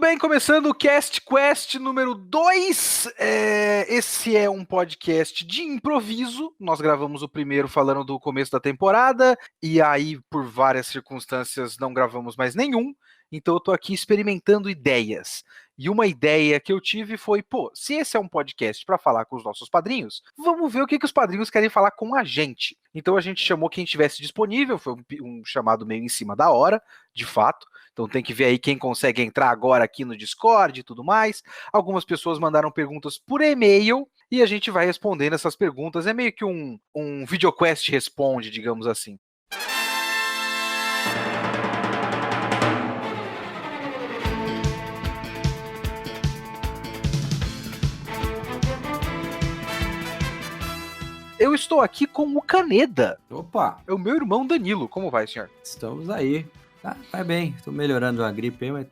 bem, começando o Cast Quest número 2. Esse é um podcast de improviso. Nós gravamos o primeiro falando do começo da temporada, e aí, por várias circunstâncias, não gravamos mais nenhum. Então eu tô aqui experimentando ideias. E uma ideia que eu tive foi, se esse é um podcast para falar com os nossos padrinhos, vamos ver o que os padrinhos querem falar com a gente. Então a gente chamou quem estivesse disponível, foi um chamado meio em cima da hora, de fato. Então tem que ver aí quem consegue entrar agora aqui no Discord e tudo mais. Algumas pessoas mandaram perguntas por e-mail e a gente vai respondendo essas perguntas. É meio que um VideoQuest responde, digamos assim. Eu estou aqui com o Caneda. Opa! É o meu irmão Danilo. Como vai, senhor? Estamos aí. Vai bem. Tô melhorando a gripe aí, mas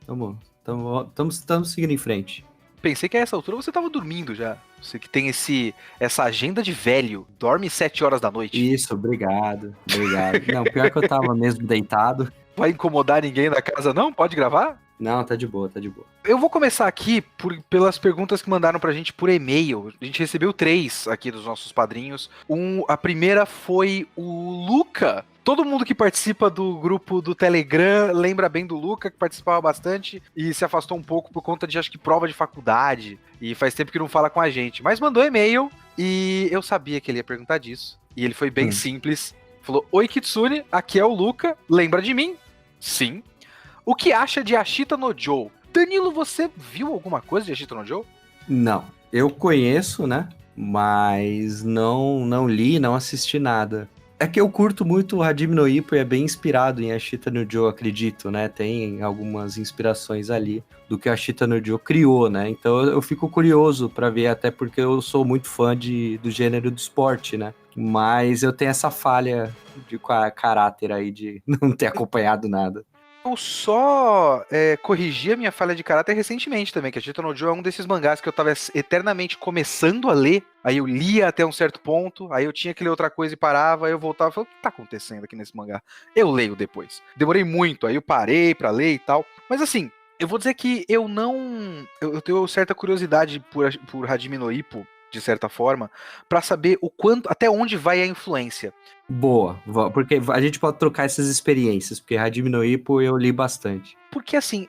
estamos seguindo em frente. Pensei que a essa altura você estava dormindo já. Você que tem essa agenda de velho. Dorme 7 horas da noite. Isso, obrigado. Não, pior que eu tava mesmo deitado. Vai incomodar ninguém na casa, não? Pode gravar? Não, tá de boa. Eu vou começar aqui pelas perguntas que mandaram pra gente por e-mail. A gente recebeu 3 aqui dos nossos padrinhos. A primeira foi o Luca. Todo mundo que participa do grupo do Telegram lembra bem do Luca, que participava bastante e se afastou um pouco por conta de, acho que, prova de faculdade. E faz tempo que não fala com a gente. Mas mandou e-mail e eu sabia que ele ia perguntar disso. E ele foi bem simples. Falou: Oi, Kitsune, aqui é o Luca. Lembra de mim? Sim. O que acha de Ashita no Joe? Danilo, você viu alguma coisa de Ashita no Joe? Não, eu conheço, né? Mas não li, não assisti nada. É que eu curto muito o Hajime no Ippo e é bem inspirado em Ashita no Joe, acredito, né? Tem algumas inspirações ali do que a Ashita no Joe criou, né? Então eu fico curioso para ver, até porque eu sou muito fã do gênero do esporte, né? Mas eu tenho essa falha de caráter aí de não ter acompanhado nada. Eu só corrigi a minha falha de caráter recentemente também, que a Ashita no Joe é um desses mangás que eu tava eternamente começando a ler, aí eu lia até um certo ponto, aí eu tinha que ler outra coisa e parava, aí eu voltava e falava: o que tá acontecendo aqui nesse mangá? Eu leio depois. Demorei muito, aí eu parei pra ler e tal. Mas assim, eu vou dizer que eu tenho certa curiosidade por Hajime no Ippo, de certa forma, pra saber até onde vai a influência. Boa, porque a gente pode trocar essas experiências, porque Hajime no Ippo eu li bastante. Porque assim,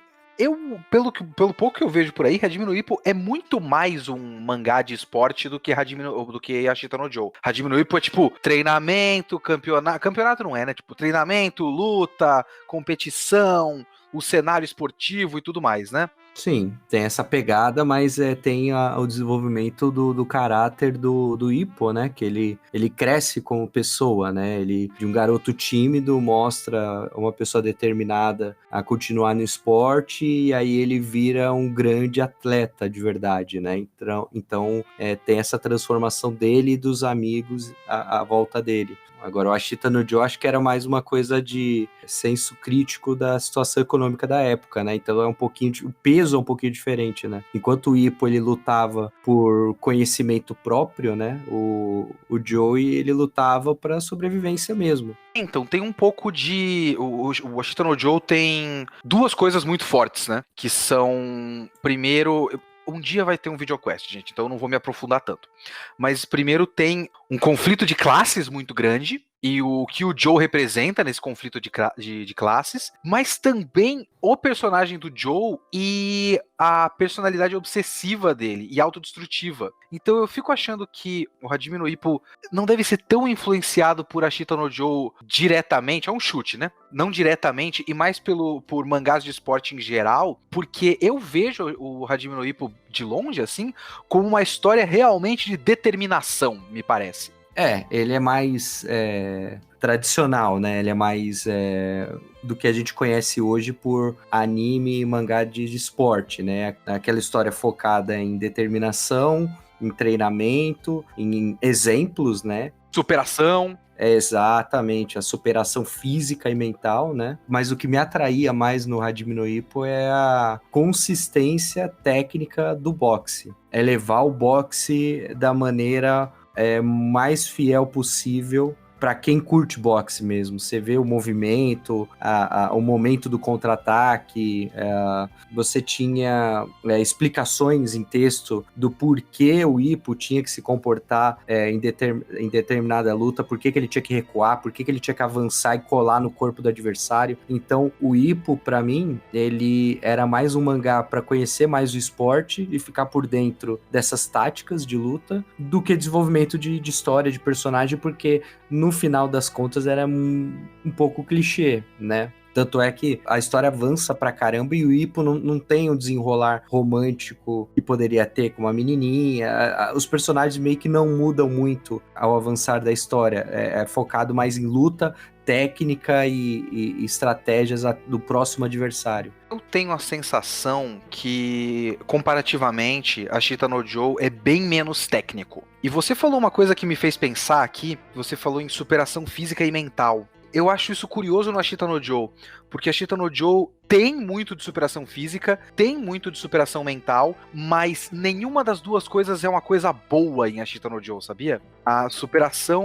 pelo pouco que eu vejo por aí, Hajime no Ippo é muito mais um mangá de esporte do que Ashita no Joe. Hajime no Ippo é tipo treinamento, campeonato não é, né? Tipo treinamento, luta, competição, o cenário esportivo e tudo mais, né? Sim, tem essa pegada, mas tem o desenvolvimento do caráter do Ippo, né? Que ele cresce como pessoa, né? Ele, de um garoto tímido, mostra uma pessoa determinada a continuar no esporte e aí ele vira um grande atleta de verdade, né? Então tem essa transformação dele e dos amigos à volta dele. Agora, o Ashita no Joe, acho que era mais uma coisa de senso crítico da situação econômica da época, né? Então o peso é um pouquinho diferente, né? Enquanto o Ippo, ele lutava por conhecimento próprio, né? O Joey, ele lutava para sobrevivência mesmo. Então, tem um pouco de... O Ashita no Joe tem duas coisas muito fortes, né? Que são, primeiro... Um dia vai ter um VideoQuest, gente, então eu não vou me aprofundar tanto. Mas primeiro tem um conflito de classes muito grande, e o que o Joe representa nesse conflito de classes, mas também o personagem do Joe e a personalidade obsessiva dele e autodestrutiva. Então eu fico achando que o Hajime no Ippo não deve ser tão influenciado por Ashita no Joe diretamente, é um chute, né? Não diretamente, e mais por mangás de esporte em geral, porque eu vejo o Hajime no Ippo de longe, assim, como uma história realmente de determinação, me parece. Ele é mais tradicional, né? Ele é mais do que a gente conhece hoje por anime e mangá de esporte, né? Aquela história focada em determinação, em treinamento, em exemplos, né? Superação. Exatamente, a superação física e mental, né? Mas o que me atraía mais no Hajime no Ippo é a consistência técnica do boxe. É levar o boxe da maneira mais fiel possível para quem curte boxe mesmo. Você vê o movimento, o momento do contra-ataque, você tinha explicações em texto do porquê o Ippo tinha que se comportar em determinada luta, por que ele tinha que recuar, por que ele tinha que avançar e colar no corpo do adversário. Então, o Ippo, para mim, ele era mais um mangá para conhecer mais o esporte e ficar por dentro dessas táticas de luta do que desenvolvimento de história, de personagem, porque no final das contas era um pouco clichê, né? Tanto é que a história avança pra caramba e o Ippo não tem o desenrolar romântico que poderia ter com uma menininha. Os personagens meio que não mudam muito ao avançar da história. É focado mais em luta, técnica e estratégias do próximo adversário. Eu tenho a sensação que, comparativamente, a Ashita no Joe é bem menos técnico. E você falou uma coisa que me fez pensar aqui, você falou em superação física e mental. Eu acho isso curioso no Ashita no Joe, porque a Ashita no Joe tem muito de superação física, tem muito de superação mental, mas nenhuma das duas coisas é uma coisa boa em Ashita no Joe, sabia? A superação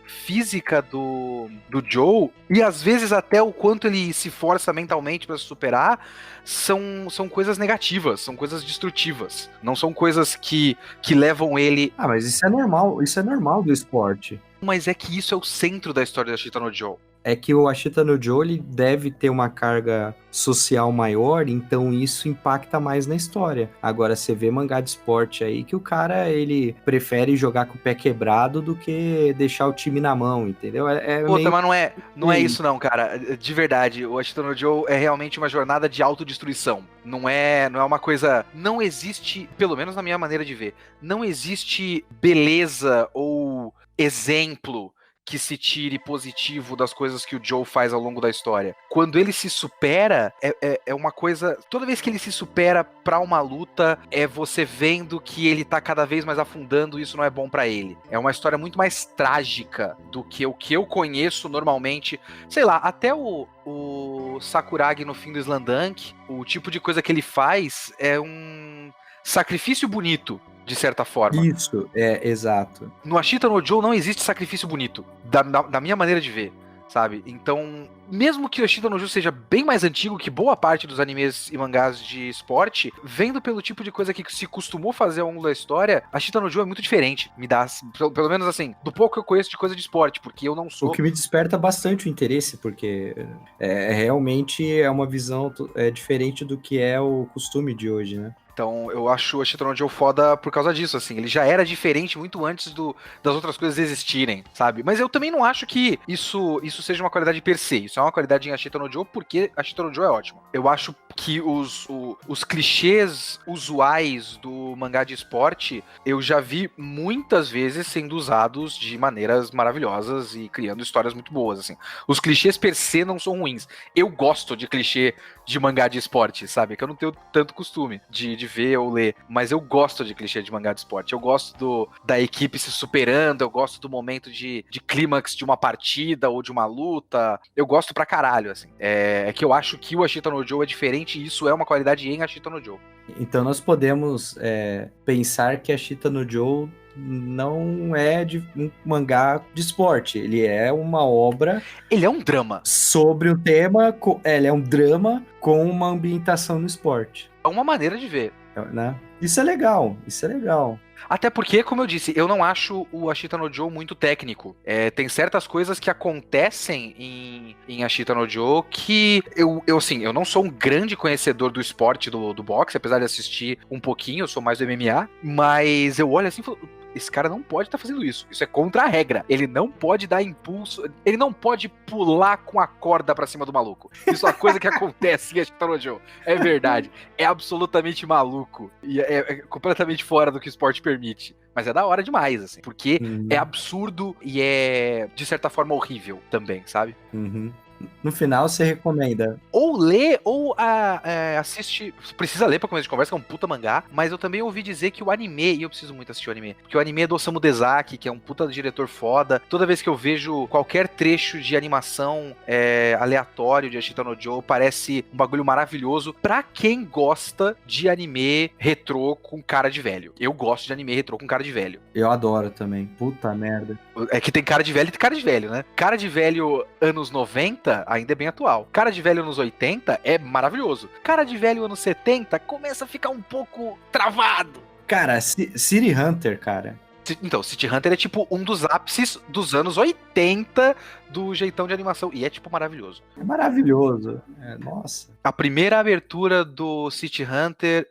física do Joe, e às vezes até o quanto ele se força mentalmente para se superar, são coisas negativas, são coisas destrutivas, não são coisas que levam ele... Ah, mas isso é normal do esporte. Mas é que isso é o centro da história da Ashita no Joe. É que o Ashita no Joe ele deve ter uma carga social maior, então isso impacta mais na história. Agora, você vê mangá de esporte aí que o cara, ele prefere jogar com o pé quebrado do que deixar o time na mão, entendeu? Puta, mas não é isso não, cara. De verdade, o Ashita no Joe é realmente uma jornada de autodestruição. Não é uma coisa... Não existe, pelo menos na minha maneira de ver, não existe beleza ou exemplo que se tire positivo das coisas que o Joe faz ao longo da história. Quando ele se supera, é uma coisa... Toda vez que ele se supera pra uma luta, é você vendo que ele tá cada vez mais afundando e isso não é bom pra ele. É uma história muito mais trágica do que o que eu conheço normalmente. Sei lá, até o Sakuragi no fim do Slandunk, o tipo de coisa que ele faz é um sacrifício bonito, de certa forma. Isso, exato. No Ashita no Joe não existe sacrifício bonito, da minha maneira de ver, sabe? Então, mesmo que o Ashita no Joe seja bem mais antigo que boa parte dos animes e mangás de esporte, vendo pelo tipo de coisa que se costumou fazer ao longo da história, Ashita no Joe é muito diferente. Me dá, pelo menos assim, do pouco que eu conheço de coisa de esporte, porque eu não sou... O que me desperta bastante o interesse, porque realmente é uma visão diferente do que é o costume de hoje, né? Então, eu acho o Ashita no Joe foda por causa disso, assim. Ele já era diferente muito antes das outras coisas existirem, sabe? Mas eu também não acho que isso seja uma qualidade per se. Isso é uma qualidade em Ashita no Joe porque Ashita no Joe é ótimo. Eu acho que os clichês usuais do mangá de esporte, eu já vi muitas vezes sendo usados de maneiras maravilhosas e criando histórias muito boas, assim. Os clichês per se não são ruins. Eu gosto de clichê de mangá de esporte, sabe? Que eu não tenho tanto costume de ver ou ler, mas eu gosto de clichê de mangá de esporte. Eu gosto da equipe se superando, eu gosto do momento de clímax de uma partida ou de uma luta. Eu gosto pra caralho, assim. É que eu acho que o Ashita no Joe é diferente e isso é uma qualidade em Ashita no Joe. Então nós podemos pensar que Ashita no Joe não é de um mangá de esporte, ele é uma obra... Ele é um drama. Sobre o tema, ele é um drama com uma ambientação no esporte. É uma maneira de ver. Né? Isso é legal. Até porque, como eu disse, eu não acho o Ashita no Joe muito técnico. Tem certas coisas que acontecem em Ashita no Joe que eu não sou um grande conhecedor do esporte do boxe, apesar de assistir um pouquinho, eu sou mais do MMA, mas eu olho assim e falo... Esse cara não pode estar fazendo isso. Isso é contra a regra. Ele não pode dar impulso. Ele não pode pular com a corda pra cima do maluco. Isso é uma coisa que acontece em Ashita no Joe. É verdade. É absolutamente maluco. E é completamente fora do que o esporte permite. Mas é da hora demais, assim. Porque é absurdo e é, de certa forma, horrível também, sabe? Uhum. No final você recomenda. Ou lê, ou assiste. Precisa ler pra começo de conversa, que é um puta mangá. Mas eu também ouvi dizer que o anime, e eu preciso muito assistir o anime, porque o anime é do Osamu Dezaki, que é um puta diretor foda. Toda vez que eu vejo qualquer trecho de animação aleatório de Ashita no Joe, parece um bagulho maravilhoso pra quem gosta de anime retrô com cara de velho. Eu gosto de anime retrô com cara de velho. Eu adoro também. Puta merda. É que tem cara de velho e tem cara de velho, né? Cara de velho anos 90 ainda é bem atual. Cara de velho anos 80 é maravilhoso. Cara de velho anos 70 começa a ficar um pouco travado. Cara, City Hunter, cara. Então, City Hunter é tipo um dos ápices dos anos 80 do jeitão de animação. E é tipo maravilhoso. É maravilhoso. Nossa. A primeira abertura do City Hunter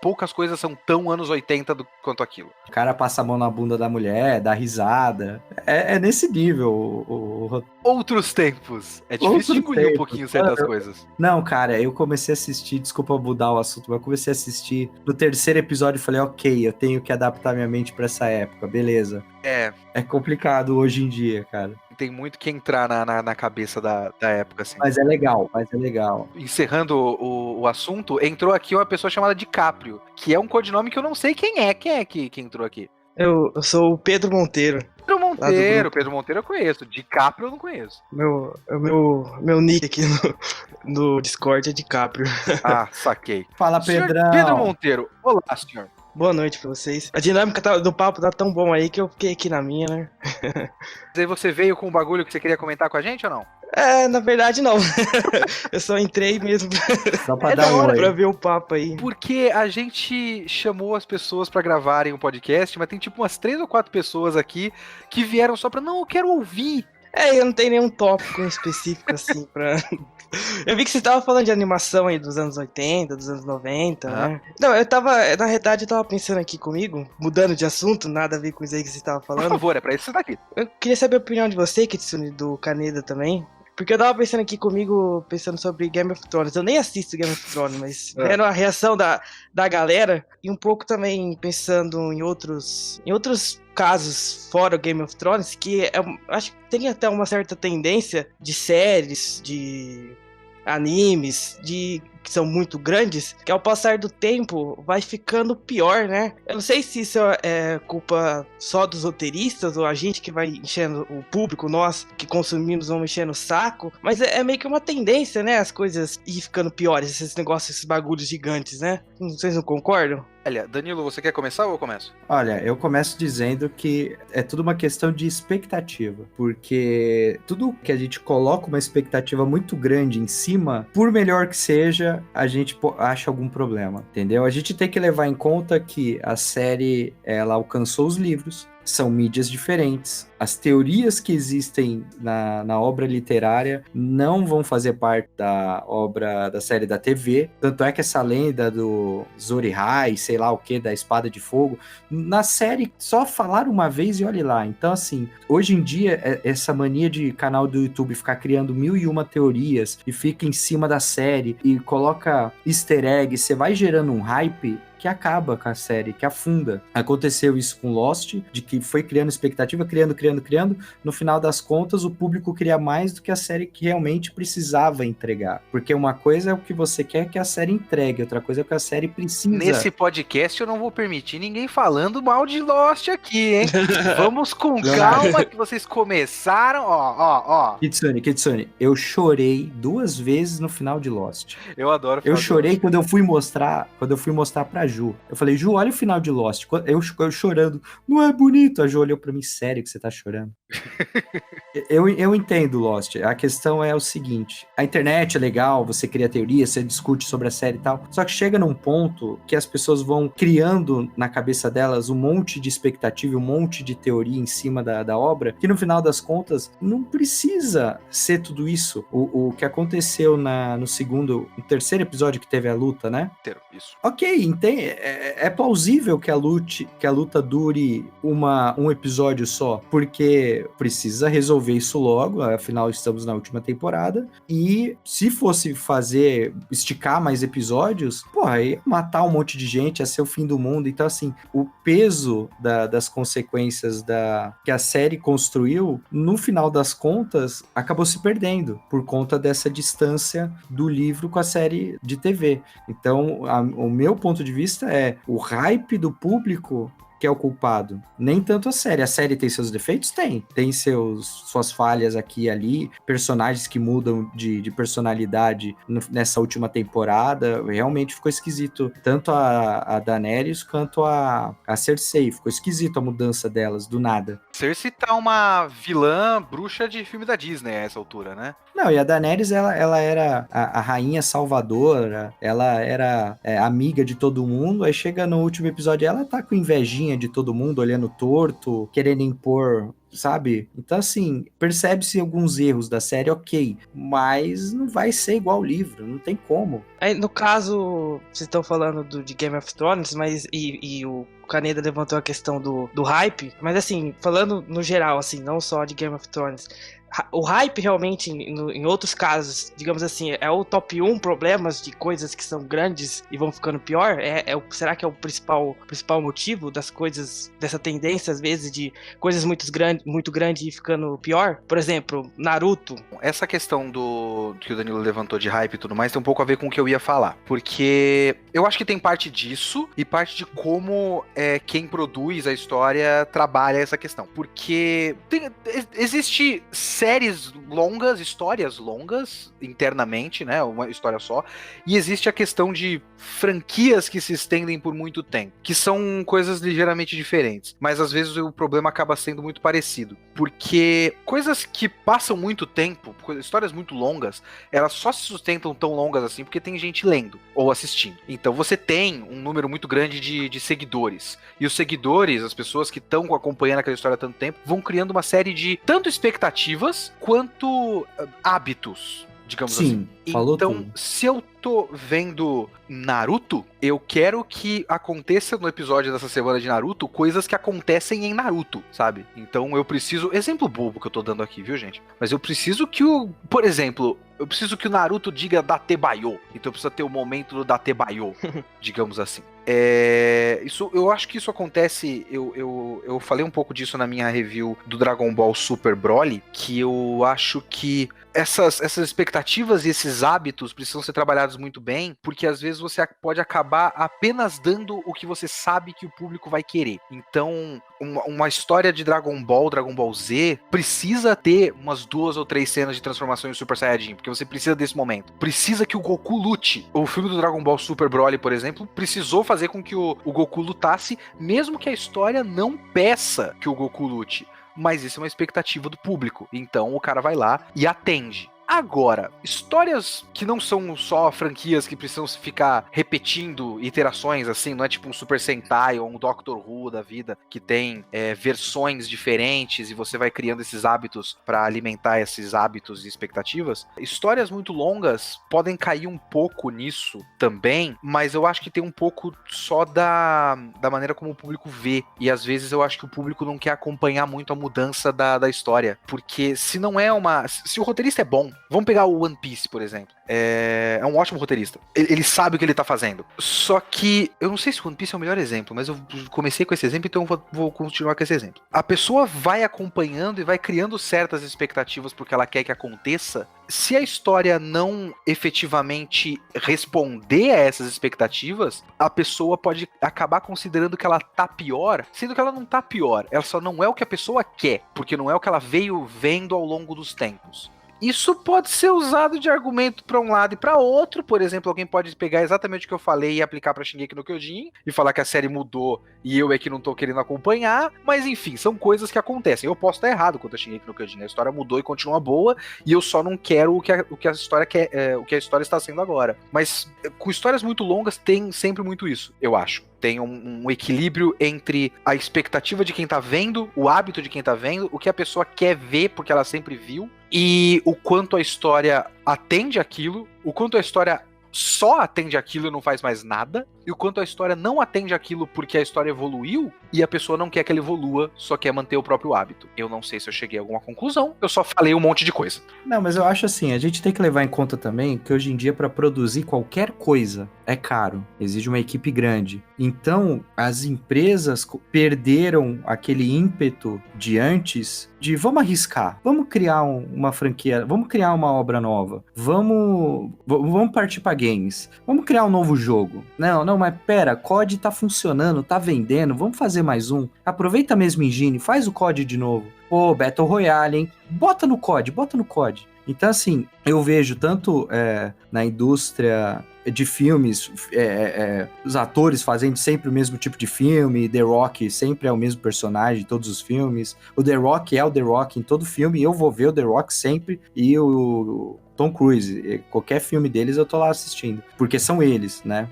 poucas coisas são tão anos 80 quanto aquilo. O cara passa a mão na bunda da mulher, dá risada. É nesse nível. Outros tempos. É difícil de engolir um pouquinho certas coisas. Não, cara, eu comecei a assistir, desculpa mudar o assunto, mas eu comecei a assistir no terceiro episódio e falei, ok, eu tenho que adaptar minha mente pra essa época, beleza. É complicado hoje em dia, cara. Tem muito que entrar na cabeça da época, assim. Mas é legal. Encerrando o assunto, entrou aqui uma pessoa chamada DiCaprio, que é um codinome que eu não sei quem é. Quem é que entrou aqui? Eu sou o Pedro Monteiro. Pedro Monteiro eu conheço. DiCaprio eu não conheço. Meu nick aqui no Discord é DiCaprio. Ah, saquei. Fala, Pedrão. Pedro Monteiro. Olá, senhor. Boa noite pra vocês. A dinâmica do papo tá tão bom aí que eu fiquei aqui na minha, né? Mas aí você veio com um bagulho que você queria comentar com a gente ou não? Na verdade não. Eu só entrei mesmo Só pra dar hora pra ver o papo aí. Porque a gente chamou as pessoas pra gravarem um podcast, mas tem tipo umas 3 ou 4 pessoas aqui que vieram só pra, não, eu quero ouvir. Eu não tenho nenhum tópico específico assim pra... Eu vi que você tava falando de animação aí dos anos 80, dos anos 90, né? Não, na realidade eu tava pensando aqui comigo, mudando de assunto, nada a ver com isso aí que você tava falando. Por favor, é pra isso que você tá aqui. Eu queria saber a opinião de você, Kitsune, do Kaneda também. Porque eu tava pensando aqui comigo, pensando sobre Game of Thrones. Eu nem assisto Game of Thrones, mas era a reação da galera. E um pouco também pensando em outros casos fora o Game of Thrones, que acho que tem até uma certa tendência de séries, de animes, que são muito grandes, que ao passar do tempo vai ficando pior, né? Eu não sei se isso é culpa só dos roteiristas ou a gente que vai enchendo o público, nós que consumimos vamos enchendo o saco, mas é meio que uma tendência, né? As coisas ir ficando piores, esses negócios, esses bagulhos gigantes, né? Vocês não concordam? Olha, Danilo, você quer começar ou eu começo? Olha, eu começo dizendo que é tudo uma questão de expectativa, porque tudo que a gente coloca uma expectativa muito grande em cima, por melhor que seja, a gente acha algum problema, entendeu? A gente tem que levar em conta que a série, ela alcançou os livros, são mídias diferentes. As teorias que existem na obra literária não vão fazer parte da obra da série da TV. Tanto é que essa lenda do Zorihai, sei lá o que, da Espada de Fogo, na série só falaram uma vez e olhe lá. Então, assim, hoje em dia, essa mania de canal do YouTube ficar criando 1001 teorias e fica em cima da série e coloca easter egg, você vai gerando um hype que acaba com a série, que afunda. Aconteceu isso com Lost, de que foi criando expectativa, criando. No final das contas, o público queria mais do que a série que realmente precisava entregar. Porque uma coisa é o que você quer que a série entregue, outra coisa é o que a série precisa. Nesse podcast eu não vou permitir ninguém falando mal de Lost aqui, hein? Vamos com calma que vocês começaram, ó. Kitsune, eu chorei 2 vezes no final de Lost. Eu adoro. Eu chorei quando eu fui mostrar pra Ju. Eu falei, Ju, olha o final de Lost. Eu chorando. Não é bonito? A Ju olhou pra mim, sério que você tá chorando? eu entendo Lost. A questão é o seguinte, a internet é legal, você cria teoria, você discute sobre a série e tal, só que chega num ponto que as pessoas vão criando na cabeça delas um monte de expectativa, um monte de teoria em cima da obra, que no final das contas não precisa ser tudo isso. O que aconteceu no terceiro episódio que teve a luta, né? Isso. Ok, é plausível que a luta dure um episódio só, por porque precisa resolver isso logo, afinal estamos na última temporada, e se fosse esticar mais episódios, porra, ia matar um monte de gente, ia ser o fim do mundo. Então, assim, o peso das consequências que a série construiu, no final das contas, acabou se perdendo, por conta dessa distância do livro com a série de TV. Então, o meu ponto de vista é o hype do público que é o culpado. Nem tanto a série. A série tem seus defeitos? Tem suas falhas aqui e ali, personagens que mudam de personalidade nessa última temporada. Realmente ficou esquisito. Tanto a Daenerys quanto a Cersei. Ficou esquisito a mudança delas, do nada. Cersei tá uma vilã bruxa de filme da Disney a essa altura, né? Não, e a Daenerys, ela era a rainha salvadora, ela era amiga de todo mundo, aí chega no último episódio, ela tá com invejinha de todo mundo, olhando torto, querendo impor, sabe? Então, assim, percebe-se alguns erros da série, ok, mas não vai ser igual ao livro, não tem como. Aí, no caso, vocês estão falando de Game of Thrones, mas e o Kaneda levantou a questão do hype, mas assim, falando no geral, assim, não só de Game of Thrones, o hype realmente, em outros casos, digamos assim, é o top 1 problemas de coisas que são grandes e vão ficando pior? Será que é o principal motivo das coisas, dessa tendência, às vezes, de coisas muito grandes e ficando pior? Por exemplo, Naruto. Essa questão que o Danilo levantou de hype e tudo mais tem um pouco a ver com o que eu ia falar. Porque eu acho que tem parte disso e parte de como quem produz a história trabalha essa questão. Porque existe séries longas, histórias longas, internamente, né, uma história só, e existe a questão de franquias que se estendem por muito tempo, que são coisas ligeiramente diferentes, mas às vezes o problema acaba sendo muito parecido, porque coisas que passam muito tempo, histórias muito longas, elas só se sustentam tão longas assim porque tem gente lendo ou assistindo. Então você tem um número muito grande de seguidores, e os seguidores, as pessoas que estão acompanhando aquela história há tanto tempo, vão criando uma série de tanto expectativas quanto hábitos, digamos assim. Falou então, tudo. Se eu tô vendo Naruto, eu quero que aconteça no episódio dessa semana de Naruto coisas que acontecem em Naruto, sabe? Então eu preciso... Exemplo bobo que eu tô dando aqui, viu, gente? Mas eu preciso que por exemplo, eu preciso que o Naruto diga Datebayo. Então precisa ter o momento do Datebayo, digamos assim. Eu acho que isso acontece... Eu falei um pouco disso na minha review do Dragon Ball Super Broly, que eu acho que essas expectativas e esses hábitos precisam ser trabalhados muito bem, porque às vezes você pode acabar apenas dando o que você sabe que o público vai querer. Então, uma história de Dragon Ball Z, precisa ter umas 2 ou 3 cenas de transformação em Super Saiyajin, porque você precisa desse momento. Precisa que o Goku lute. O filme do Dragon Ball Super Broly, por exemplo, precisou fazer com que o Goku lutasse, mesmo que a história não peça que o Goku lute. Mas isso é uma expectativa do público. Então o cara vai lá e atende. Agora, histórias que não são só franquias que precisam ficar repetindo iterações, assim, não é tipo um Super Sentai ou um Doctor Who da vida, que tem versões diferentes e você vai criando esses hábitos para alimentar esses hábitos e expectativas. Histórias muito longas podem cair um pouco nisso também, mas eu acho que tem um pouco só da maneira como o público vê, e às vezes eu acho que o público não quer acompanhar muito a mudança da história, porque se o roteirista é bom, vamos pegar o One Piece, por exemplo. É um ótimo roteirista. Ele sabe o que ele tá fazendo. Só que, eu não sei se o One Piece é o melhor exemplo, mas eu comecei com esse exemplo, então eu vou continuar com esse exemplo. A pessoa vai acompanhando e vai criando certas expectativas porque ela quer que aconteça. Se a história não efetivamente responder a essas expectativas, a pessoa pode acabar considerando que ela tá pior, sendo que ela não tá pior. Ela só não é o que a pessoa quer, porque não é o que ela veio vendo ao longo dos tempos. Isso pode ser usado de argumento para um lado e para outro. Por exemplo, alguém pode pegar exatamente o que eu falei e aplicar para Shingeki no Kyojin e falar que a série mudou e eu é que não tô querendo acompanhar. Mas enfim, são coisas que acontecem. Eu posso estar errado quanto a Shingeki no Kyojin. A história mudou e continua boa e eu só não quero o que a história quer, o que a história está sendo agora. Mas com histórias muito longas tem sempre muito isso, eu acho. Tem um equilíbrio entre a expectativa de quem tá vendo, o hábito de quem tá vendo, o que a pessoa quer ver porque ela sempre viu, e o quanto a história atende aquilo, o quanto a história só atende aquilo e não faz mais nada, e o quanto a história não atende aquilo porque a história evoluiu e a pessoa não quer que ela evolua, só quer manter o próprio hábito. Eu não sei se eu cheguei a alguma conclusão, eu só falei um monte de coisa. Não, mas eu acho assim, a gente tem que levar em conta também que hoje em dia para produzir qualquer coisa é caro, exige uma equipe grande. Então, as empresas perderam aquele ímpeto de antes de vamos arriscar, vamos criar uma franquia, vamos criar uma obra nova, vamos partir para games, vamos criar um novo jogo. Não, mas pera, COD tá funcionando, tá vendendo, vamos fazer mais um. Aproveita a mesma engine, faz o COD de novo. Pô, Battle Royale, hein? Bota no COD. Então, assim, eu vejo tanto na indústria de filmes, os atores fazendo sempre o mesmo tipo de filme, The Rock sempre é o mesmo personagem em todos os filmes, o The Rock é o The Rock em todo filme, eu vou ver o The Rock sempre, e o Tom Cruise, qualquer filme deles eu tô lá assistindo, porque são eles, né?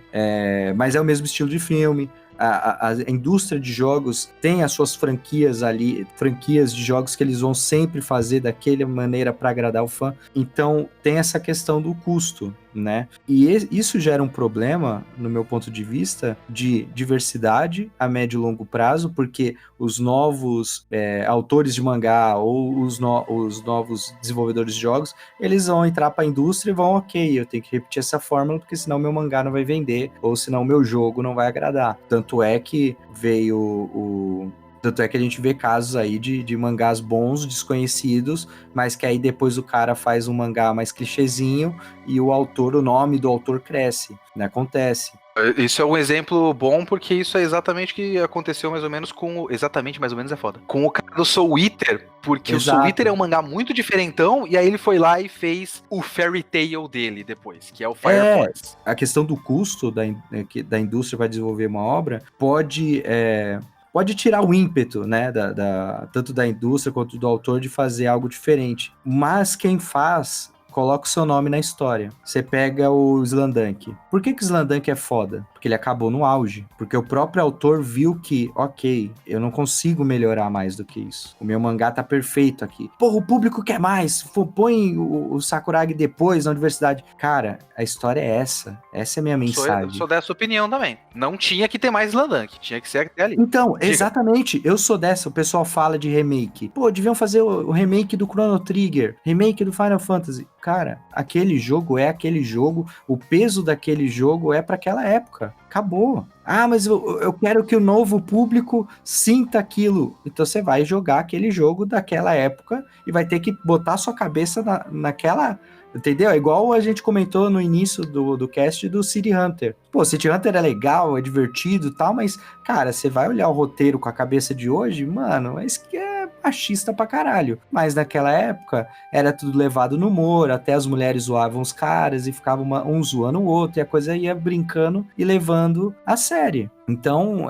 Mas é o mesmo estilo de filme. A indústria de jogos tem as suas franquias ali, franquias de jogos que eles vão sempre fazer daquela maneira para agradar o fã. Então tem essa questão do custo, né? E isso gera um problema, no meu ponto de vista, de diversidade a médio e longo prazo, porque os novos autores de mangá ou os novos desenvolvedores de jogos, eles vão entrar para a indústria e vão, ok, eu tenho que repetir essa fórmula, porque senão meu mangá não vai vender, ou senão meu jogo não vai agradar. Tanto é que Tanto é que a gente vê casos aí de mangás bons, desconhecidos, mas que aí depois o cara faz um mangá mais clichêzinho e o nome do autor cresce, né? Acontece. Isso é um exemplo bom, porque isso é exatamente o que aconteceu mais ou menos exatamente, mais ou menos é foda. Com o cara do Soul Eater, porque Exato. O Soul Eater é um mangá muito diferentão, e aí ele foi lá e fez o Fairy Tail dele depois, que é o Fire Force. A questão do custo da indústria para desenvolver uma obra pode tirar o ímpeto, né, tanto da indústria quanto do autor de fazer algo diferente. Mas quem faz, coloca o seu nome na história. Você pega o Slandunk. Por que o Slandunk é foda? Porque ele acabou no auge. Porque o próprio autor viu que, ok, eu não consigo melhorar mais do que isso. O meu mangá tá perfeito aqui. Porra, o público quer mais. Põe o Sakuragi depois na universidade. Cara, a história é essa. Essa é a minha mensagem. Sou dessa opinião também. Não tinha que ter mais Slandunk. Tinha que ser até ali. Então, exatamente. Eu sou dessa. O pessoal fala de remake. Pô, deviam fazer o remake do Chrono Trigger. Remake do Final Fantasy. Cara, aquele jogo é aquele jogo. O peso daquele jogo é para aquela época. Acabou. Ah, mas eu quero que o novo público sinta aquilo. Então você vai jogar aquele jogo daquela época e vai ter que botar sua cabeça naquela... Entendeu? É igual a gente comentou no início do cast do City Hunter. Pô, City Hunter é legal, é divertido e tal, mas, cara, você vai olhar o roteiro com a cabeça de hoje, mano, isso que é machista pra caralho. Mas naquela época, era tudo levado no humor, até as mulheres zoavam os caras e ficavam um zoando o outro, e a coisa ia brincando e levando a série. Então,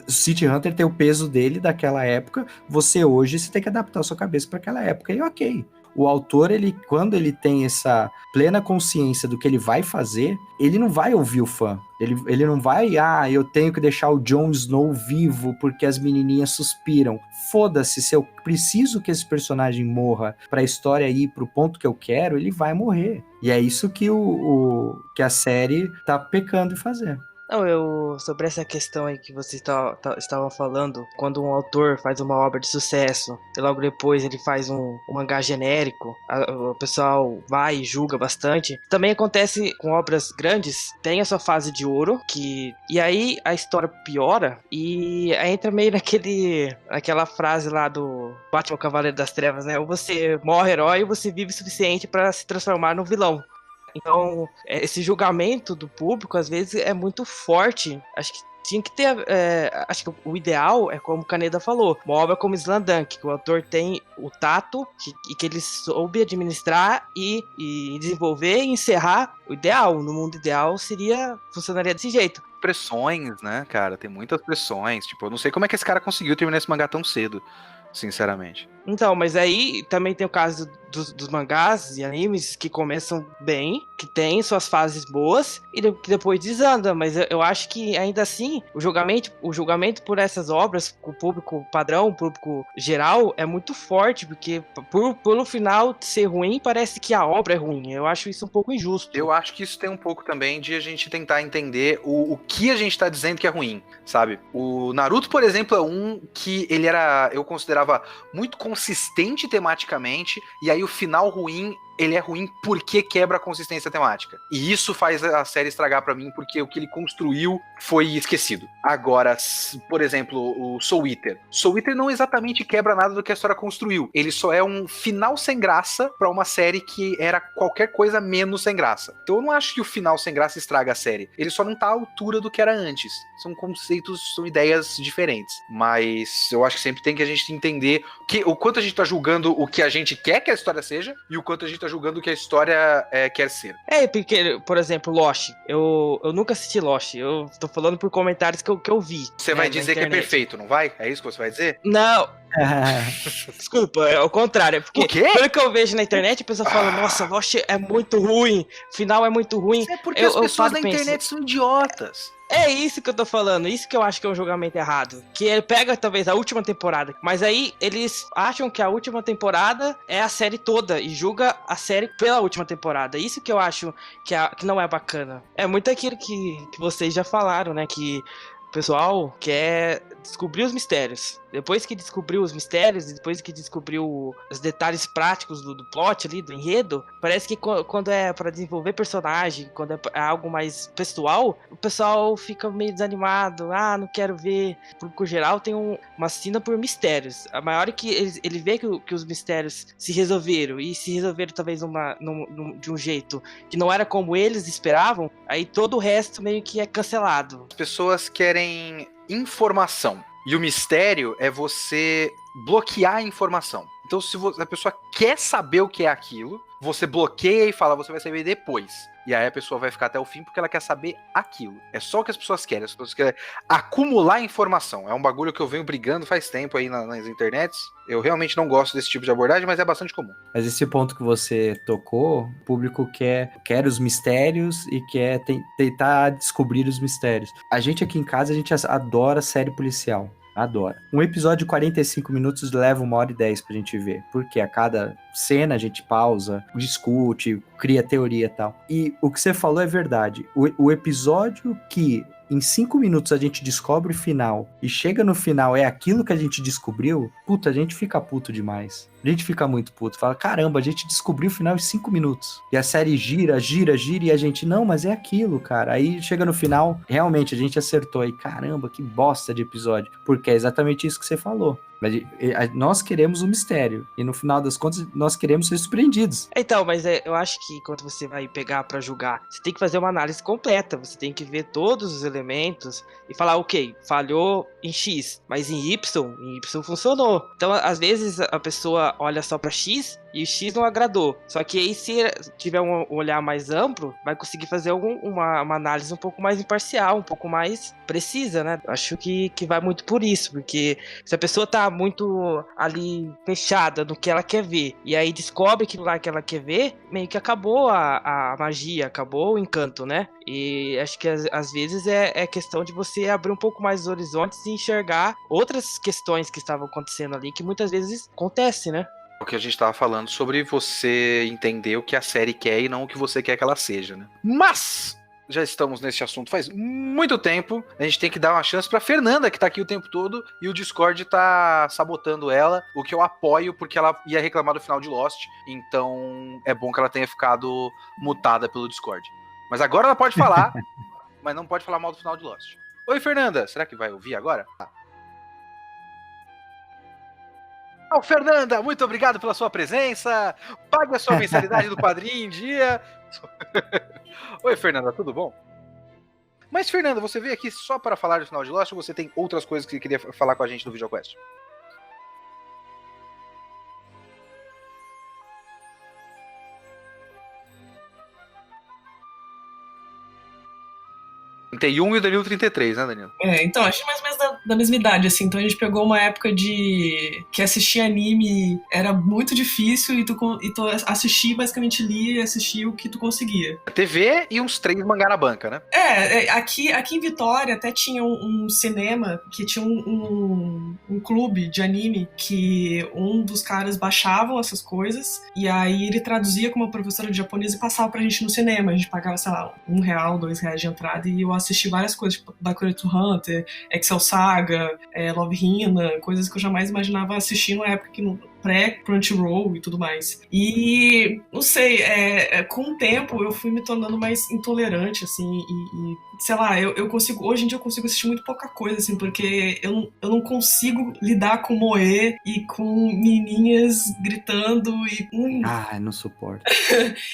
City Hunter tem o peso dele daquela época, você hoje você tem que adaptar a sua cabeça para aquela época, e ok. O autor, quando ele tem essa plena consciência do que ele vai fazer, ele não vai ouvir o fã. Ele não vai, eu tenho que deixar o Jon Snow vivo porque as menininhas suspiram. Foda-se, se eu preciso que esse personagem morra pra história ir pro ponto que eu quero, ele vai morrer. E é isso que que a série tá pecando em fazer. Não, sobre essa questão aí que você estava falando, quando um autor faz uma obra de sucesso e logo depois ele faz um mangá genérico, o pessoal vai e julga bastante. Também acontece com obras grandes, tem a sua fase de ouro, e aí a história piora e aí entra meio naquela frase lá do Batman Cavaleiro das Trevas, né? Ou você morre herói ou você vive o suficiente para se transformar no vilão. Então, esse julgamento do público, às vezes, é muito forte. Acho que tinha que ter... acho que o ideal é como o Kaneda falou. Uma obra como Slandunk, que o autor tem o tato e que ele soube administrar e desenvolver e encerrar. O ideal, no mundo ideal, funcionaria desse jeito. Pressões, né, cara? Tem muitas pressões. Tipo, eu não sei como é que esse cara conseguiu terminar esse mangá tão cedo, sinceramente. Então, mas aí também tem o caso dos mangás e animes que começam bem, que tem suas fases boas e que depois desanda. Mas eu acho que ainda assim o julgamento por essas obras, com o público padrão, o público geral, é muito forte, porque por no final ser ruim, parece que a obra é ruim. Eu acho isso um pouco injusto. Eu acho que isso tem um pouco também de a gente tentar entender o que a gente tá dizendo que é ruim, sabe? O Naruto, por exemplo, é um que eu considerava muito consistente tematicamente, e aí o final ruim, ele é ruim porque quebra a consistência temática. E isso faz a série estragar pra mim, porque o que ele construiu foi esquecido. Agora, por exemplo, o Soul Eater. Soul Eater não exatamente quebra nada do que a história construiu. Ele só é um final sem graça pra uma série que era qualquer coisa menos sem graça. Então eu não acho que o final sem graça estraga a série. Ele só não tá à altura do que era antes. São conceitos, são ideias diferentes. Mas eu acho que sempre tem que a gente entender o quanto a gente tá julgando o que a gente quer que a história seja e o quanto a gente tá julgando o que a história quer ser. Porque, por exemplo, Lost. Eu nunca assisti Lost. Eu tô falando por comentários que eu vi. Você vai dizer que é perfeito, não vai? É isso que você vai dizer? Não. Desculpa, é o contrário. Porque O quê? pelo que eu vejo na internet, a pessoa fala, nossa, Lost é muito ruim, o final é muito ruim. Isso é porque as pessoas na internet são idiotas. É isso que eu tô falando, isso que eu acho que é um julgamento errado. Que ele pega, talvez, a última temporada, mas aí eles acham que a última temporada é a série toda e julga a série pela última temporada. Isso que eu acho que não é bacana. É muito aquilo que vocês já falaram, né? Que o pessoal quer descobrir os mistérios. Depois que descobriu os mistérios, depois que descobriu os detalhes práticos do plot ali, do enredo, parece que quando é pra desenvolver personagem, quando é algo mais pessoal, o pessoal fica meio desanimado. Ah, não quero ver. O público geral tem uma sina por mistérios. A maior é que ele vê que os mistérios se resolveram, e se resolveram talvez de um jeito que não era como eles esperavam, aí todo o resto meio que é cancelado. As pessoas querem informação. E o mistério é você bloquear a informação. Então, se a pessoa quer saber o que é aquilo, você bloqueia e fala, você vai saber depois. E aí a pessoa vai ficar até o fim porque ela quer saber aquilo. É só o que as pessoas querem. As pessoas querem acumular informação. É um bagulho que eu venho brigando faz tempo aí nas internets. Eu realmente não gosto desse tipo de abordagem, mas é bastante comum. Mas esse ponto que você tocou, o público quer os mistérios e quer tentar descobrir os mistérios. A gente aqui em casa, a gente adora série policial. Adora. Um episódio de 45 minutos leva 1h10 pra gente ver. Porque a cada cena a gente pausa, discute, cria teoria e tal. E o que você falou é verdade. O episódio que em 5 minutos a gente descobre o final e chega no final é aquilo que a gente descobriu, puta, a gente fica puto demais. A gente fica muito puto. Fala, caramba, a gente descobriu o final em 5 minutos. E a série gira e a gente, não, mas é aquilo, cara. Aí chega no final, realmente a gente acertou. Aí, caramba, que bosta de episódio. Porque é exatamente isso que você falou. Nós queremos um mistério. E no final das contas, nós queremos ser surpreendidos. Então, mas eu acho que quando você vai pegar pra julgar, você tem que fazer uma análise completa. Você tem que ver todos os elementos e falar, ok, falhou em X, mas em Y funcionou. Então, às vezes, a pessoa olha só pra X e o X não agradou. Só que aí, se tiver um olhar mais amplo, vai conseguir fazer uma análise um pouco mais imparcial, um pouco mais precisa, né? Acho que vai muito por isso, porque se a pessoa tá muito ali fechada no que ela quer ver, e aí descobre aquilo lá que ela quer ver, meio que acabou a magia, acabou o encanto, né? E acho que às vezes é questão de você abrir um pouco mais os horizontes e enxergar outras questões que estavam acontecendo ali, que muitas vezes acontece, né? O que a gente tava falando sobre você entender o que a série quer e não o que você quer que ela seja, né? Mas já estamos nesse assunto faz muito tempo. A gente tem que dar uma chance pra Fernanda, que tá aqui o tempo todo, e o Discord tá sabotando ela, o que eu apoio, porque ela ia reclamar do final de Lost. Então é bom que ela tenha ficado mutada pelo Discord. Mas agora ela pode falar, mas não pode falar mal do final de Lost. Oi, Fernanda, será que vai ouvir agora? Oh, Fernanda, muito obrigado pela sua presença. Pague a sua mensalidade do Padrinho em dia. Oi, Fernanda, tudo bom? Mas, Fernanda, você veio aqui só para falar do final de Lost ou você tem outras coisas que você queria falar com a gente no VideoQuest? 31 e o Danilo 33, né, Danilo? Então, a gente é mais ou menos da mesma idade, assim. Então a gente pegou uma época que assistir anime era muito difícil e tu assistia, basicamente lia e assistia o que tu conseguia. TV e uns 3 mangá na banca, né? Aqui em Vitória até tinha um cinema que tinha um clube de anime que um dos caras baixavam essas coisas e aí ele traduzia com uma professora de japonês e passava pra gente no cinema. A gente pagava, sei lá, R$1, R$2 de entrada e eu assisti várias coisas, tipo Bakura Hunter, Excel Saga, Love Hina, coisas que eu jamais imaginava assistir numa época que pré-Crunchyroll e tudo mais. E, não sei, com o tempo eu fui me tornando mais intolerante, assim, e sei lá, eu consigo, hoje em dia eu consigo assistir muito pouca coisa, assim, porque eu não consigo lidar com moe e com menininhas gritando e... não suporto.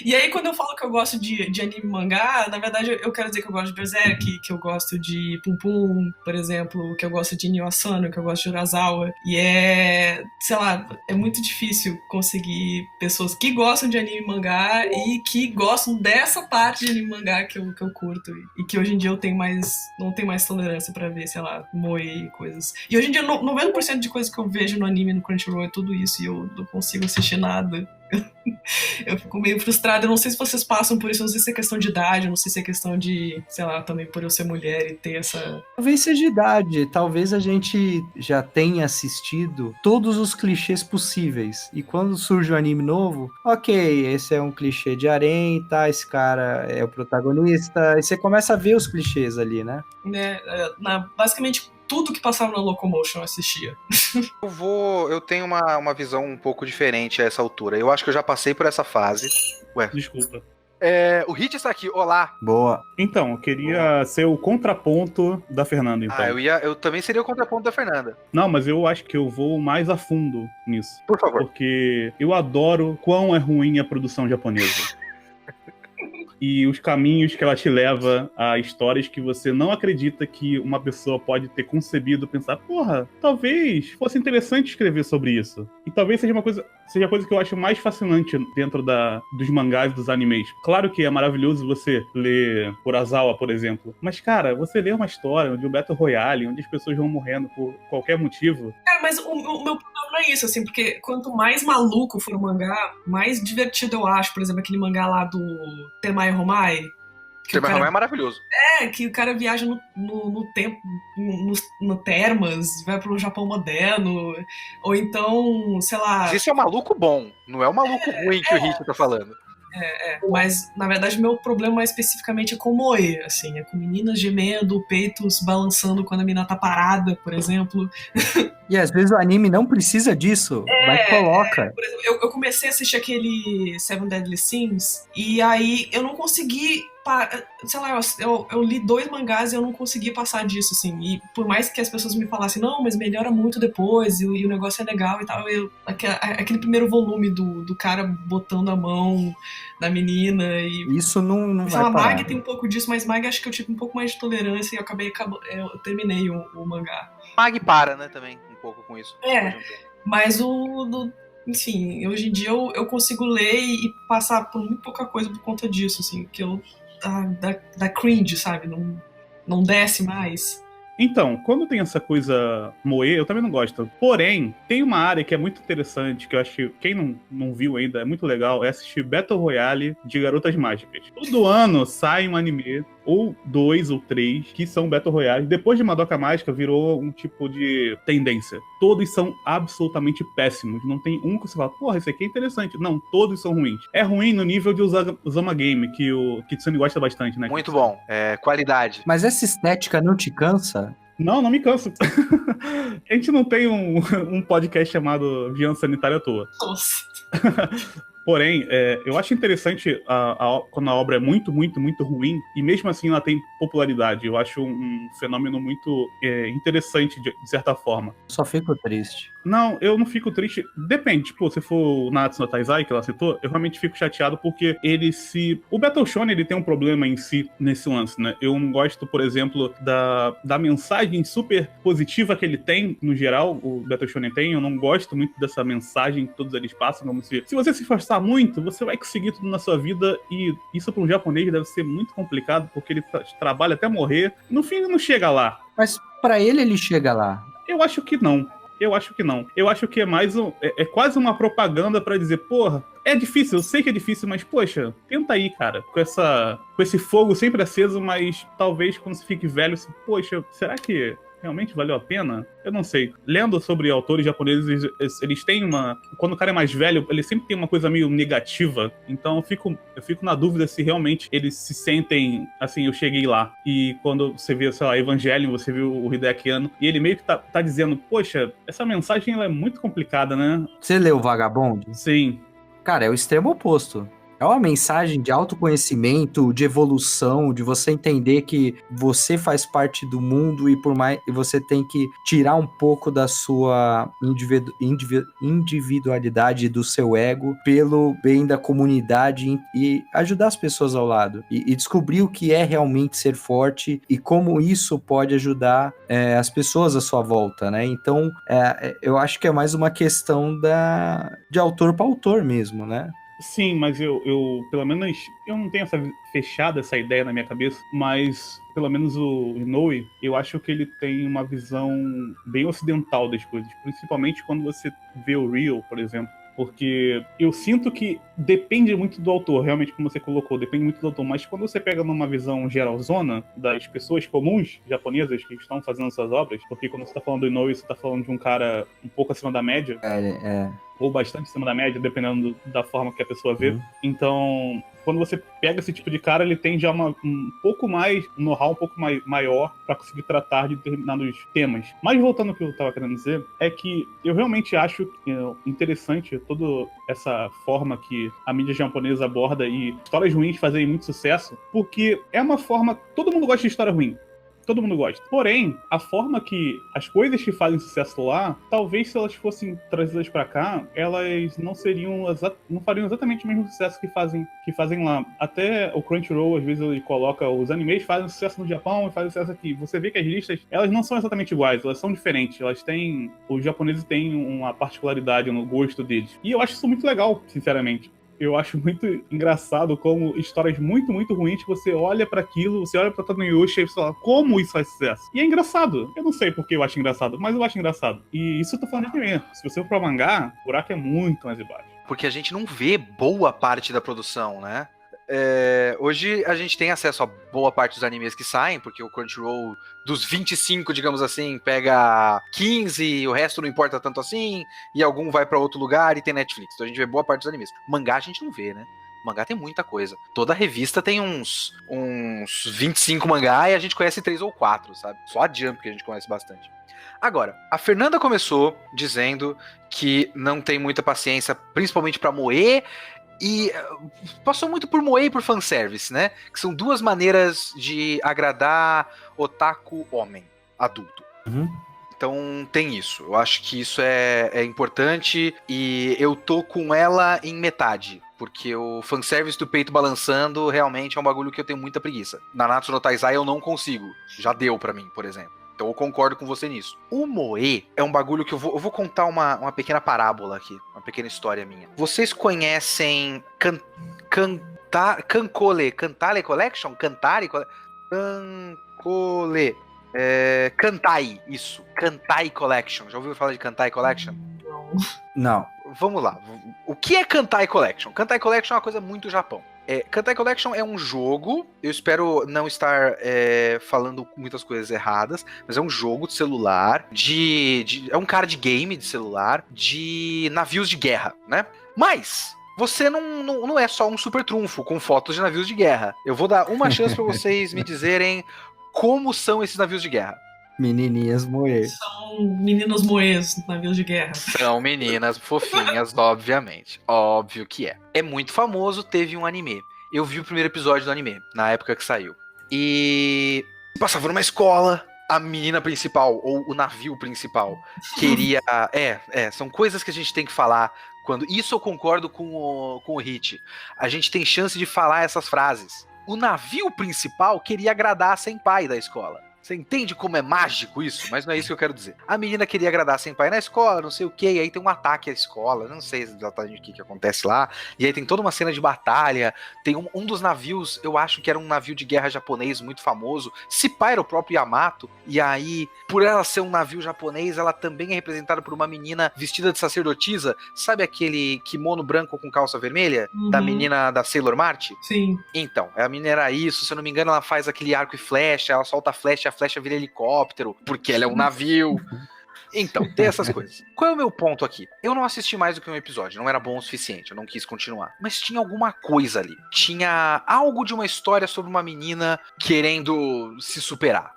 E aí, quando eu falo que eu gosto de anime mangá, na verdade eu quero dizer que eu gosto de Berserk, que eu gosto de Pum Pum, por exemplo, que eu gosto de Nioh Asano, que eu gosto de Urasawa. E sei lá, é muito difícil conseguir pessoas que gostam de anime mangá e que gostam dessa parte de anime mangá que eu curto. E que hoje em dia eu não tenho mais tolerância pra ver, sei lá, moe e coisas. E hoje em dia 90% de coisas que eu vejo no anime, no Crunchyroll, é tudo isso e eu não consigo assistir nada. Eu fico meio frustrada. Eu não sei se vocês passam por isso, eu não sei se é questão de idade, eu não sei se é questão de, sei lá, também por eu ser mulher e ter essa... Talvez seja idade, talvez a gente já tenha assistido todos os clichês possíveis. E quando surge um anime novo, ok, esse é um clichê de harém, tá? Esse cara é o protagonista. E você começa a ver os clichês ali, né? Basicamente, tudo que passava na Locomotion eu assistia. Eu tenho uma visão um pouco diferente a essa altura. Eu acho que eu já passei por essa fase. Ué. Desculpa. O Hit está aqui, olá. Boa. Então, eu queria ser o contraponto da Fernanda, então. Eu também seria o contraponto da Fernanda. Não, mas eu acho que eu vou mais a fundo nisso. Por favor. Porque eu adoro quão é ruim a produção japonesa. E os caminhos que ela te leva a histórias que você não acredita que uma pessoa pode ter concebido, pensar, porra, talvez fosse interessante escrever sobre isso. E talvez seja a coisa que eu acho mais fascinante dentro dos mangás e dos animes. Claro que é maravilhoso você ler Urasawa, por exemplo. Mas, cara, você lê uma história de um Battle Royale, onde as pessoas vão morrendo por qualquer motivo. Mas o meu problema não é isso, assim, porque quanto mais maluco for o mangá, mais divertido eu acho. Por exemplo, aquele mangá lá do Temai Homai. Temai Homai é maravilhoso. Que o cara viaja no tempo, no Termas, vai pro Japão moderno, ou então, sei lá... Mas isso é um maluco bom, não é um maluco ruim que o Hit tá falando. Mas, na verdade, meu problema mais especificamente é com moe, assim, é com meninas gemendo, peitos balançando quando a menina tá parada, por exemplo. E às vezes o anime não precisa disso, mas coloca. Por exemplo, eu comecei a assistir aquele Seven Deadly Sins, e aí eu não consegui... Sei lá, eu li 2 mangás e eu não consegui passar disso, assim. E por mais que as pessoas me falassem, não, mas melhora muito depois, e o negócio é legal e tal, aquele primeiro volume do cara botando a mão na menina e... Isso não sei vai lá, parar. Mag tem um pouco disso, mas Mag acho que eu tive um pouco mais de tolerância e eu terminei o mangá. Mag para, né, também, um pouco com isso. Mas enfim, hoje em dia eu consigo ler e passar por muito pouca coisa por conta disso, assim, que da cringe, sabe? Não desce mais. Então, quando tem essa coisa moe, eu também não gosto. Porém, tem uma área que é muito interessante, que eu acho que quem não viu ainda é muito legal, é assistir Battle Royale de garotas mágicas. Todo ano sai um anime, ou 2 ou 3, que são Battle Royale. Depois de Madoka Mágica, virou um tipo de tendência. Todos são absolutamente péssimos. Não tem um que você fala, porra, esse aqui é interessante. Não, todos são ruins. É ruim no nível de Uzama Game, que o Kitsune gosta bastante, né? Muito bom. Qualidade. Mas essa estética não te cansa? Não me canso. A gente não tem um podcast chamado Vigilância Sanitária à toa. Nossa. Porém, eu acho interessante quando a obra é muito, muito, muito ruim e mesmo assim ela tem popularidade. Eu acho um fenômeno muito interessante, de certa forma. Só fico triste. Não, eu não fico triste. Depende, tipo, se for o Natsu no Taizai, que ela citou, eu realmente fico chateado porque o Battle Shonen, ele tem um problema em si nesse lance, né? Eu não gosto, por exemplo, da mensagem super positiva que ele tem, no geral, o Battle Shonen tem. Eu não gosto muito dessa mensagem que todos eles passam, como se você se esforçar muito, você vai conseguir tudo na sua vida, e isso para um japonês deve ser muito complicado, porque ele trabalha até morrer. No fim, ele não chega lá. Mas pra ele chega lá. Eu acho que não. Eu acho que é mais é quase uma propaganda pra dizer, porra, é difícil, eu sei que é difícil, mas, poxa, tenta aí, cara, com esse fogo sempre aceso, mas talvez quando você fique velho, você, poxa, será que realmente valeu a pena? Eu não sei. Lendo sobre autores japoneses, eles têm quando o cara é mais velho, ele sempre tem uma coisa meio negativa. Então eu fico na dúvida se realmente eles se sentem assim, eu cheguei lá. E quando você vê, sei lá, Evangelion, você viu o Hideaki Anno, e ele meio que tá dizendo, poxa, essa mensagem ela é muito complicada, né? Você leu Vagabond? Sim. Cara, é o extremo oposto. É uma mensagem de autoconhecimento, de evolução, de você entender que você faz parte do mundo e você tem que tirar um pouco da sua individualidade, do seu ego, pelo bem da comunidade e ajudar as pessoas ao lado. E descobrir o que é realmente ser forte e como isso pode ajudar as pessoas à sua volta, né? Então, eu acho que é mais uma questão de autor para autor mesmo, né? Sim, mas eu pelo menos, eu não tenho fechada essa ideia na minha cabeça, mas pelo menos o Inoue, eu acho que ele tem uma visão bem ocidental das coisas, principalmente quando você vê o Real, por exemplo. Porque eu sinto que depende muito do autor, realmente, como você colocou, depende muito do autor. Mas quando você pega numa visão geralzona das pessoas comuns japonesas que estão fazendo essas obras, porque quando você tá falando do Inoue, você tá falando de um cara um pouco acima da média, ou bastante acima da média, dependendo da forma que a pessoa vê. Então, quando você pega esse tipo de cara, ele tem já um pouco mais, um know-how um pouco maior para conseguir tratar de determinados temas. Mas voltando ao que eu estava querendo dizer, é que eu realmente acho interessante toda essa forma que a mídia japonesa aborda e histórias ruins fazerem muito sucesso, porque é uma forma... Todo mundo gosta de história ruim. Todo mundo gosta. Porém, a forma que as coisas que fazem sucesso lá, talvez se elas fossem trazidas pra cá, elas não fariam exatamente o mesmo sucesso que fazem lá. Até o Crunchyroll, às vezes, ele coloca os animes fazem sucesso no Japão e fazem sucesso aqui. Você vê que as listas, elas não são exatamente iguais, elas são diferentes. Os japoneses têm uma particularidade no gosto deles. E eu acho isso muito legal, sinceramente. Eu acho muito engraçado como histórias muito, muito ruins, você olha pra aquilo, você olha pra Tanuyushi e você fala, como isso faz sucesso? E é engraçado. Eu não sei por que eu acho engraçado, mas eu acho engraçado. E isso eu tô falando de anime. Se você for pra mangá, o buraco é muito mais embaixo. Porque a gente não vê boa parte da produção, né? Hoje a gente tem acesso a boa parte dos animes que saem, porque o Crunchyroll, dos 25, digamos assim, pega 15, o resto não importa tanto assim, e algum vai pra outro lugar e tem Netflix. Então a gente vê boa parte dos animes. Mangá a gente não vê, né? Mangá tem muita coisa. Toda revista tem uns 25 mangá e a gente conhece 3 ou 4, sabe? Só a Jump que a gente conhece bastante. Agora, a Fernanda começou dizendo que não tem muita paciência, principalmente pra moer, e passou muito por moer e por fanservice, né? Que são duas maneiras de agradar otaku homem, adulto. Então tem isso. Eu acho que isso é importante e eu tô com ela em metade. Porque o fanservice do peito balançando realmente é um bagulho que eu tenho muita preguiça. Na Natsu no Taizai eu não consigo. Já deu pra mim, por exemplo. Então eu concordo com você nisso. O moe é um bagulho que eu vou contar uma pequena parábola aqui. Uma pequena história minha. Vocês conhecem Kankole Collection? Kantare Collection? Kankole. Kantai, isso. Kantai Collection. Já ouviu falar de Kantai Collection? Não. Vamos lá. O que é Kantai Collection? Kantai Collection é uma coisa muito Japão. Kantai Collection é um jogo, eu espero não estar falando muitas coisas erradas, mas é um jogo de celular, é um card game de celular, de navios de guerra, né? Mas você não é só um super trunfo com fotos de navios de guerra. Eu vou dar uma chance pra vocês me dizerem como são esses navios de guerra. Menininhas moer. São meninos moês, navios de guerra. São meninas fofinhas, obviamente. Óbvio que é. É muito famoso, teve um anime. Eu vi o primeiro episódio do anime, na época que saiu. E passava numa escola, a menina principal ou o navio principal queria... são coisas que a gente tem que falar quando... Isso eu concordo com o Hit. A gente tem chance de falar essas frases. O navio principal queria agradar a senpai da escola. Você entende como é mágico isso? Mas não é isso que eu quero dizer. A menina queria agradar a senpai na escola, não sei o que, e aí tem um ataque à escola, não sei exatamente o que acontece lá, e aí tem toda uma cena de batalha, tem um dos navios, eu acho que era um navio de guerra japonês muito famoso, se pá era o próprio Yamato, e aí, por ela ser um navio japonês, ela também é representada por uma menina vestida de sacerdotisa, sabe aquele kimono branco com calça vermelha? Da menina da Sailor Mart? Sim. Então, a menina era isso, se eu não me engano ela faz aquele arco e flecha, ela solta a flecha vira helicóptero, porque ela é um navio. Então, tem essas coisas. Qual é o meu ponto aqui? Eu não assisti mais do que um episódio, não era bom o suficiente, eu não quis continuar. Mas tinha alguma coisa ali. Tinha algo de uma história sobre uma menina querendo se superar.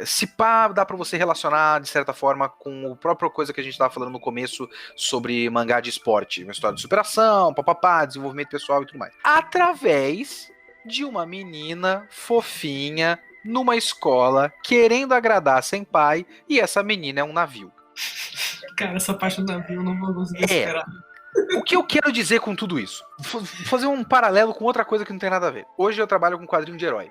Se pá, dá pra você relacionar, de certa forma, com a própria coisa que a gente tava falando no começo sobre mangá de esporte. Uma história de superação, papapá, desenvolvimento pessoal e tudo mais. Através de uma menina fofinha numa escola, querendo agradar a senpai, e essa menina é um navio. Cara, essa parte do navio eu não vou conseguir esperar. O que eu quero dizer com tudo isso? Fazer um paralelo com outra coisa que não tem nada a ver. Hoje eu trabalho com quadrinho de herói.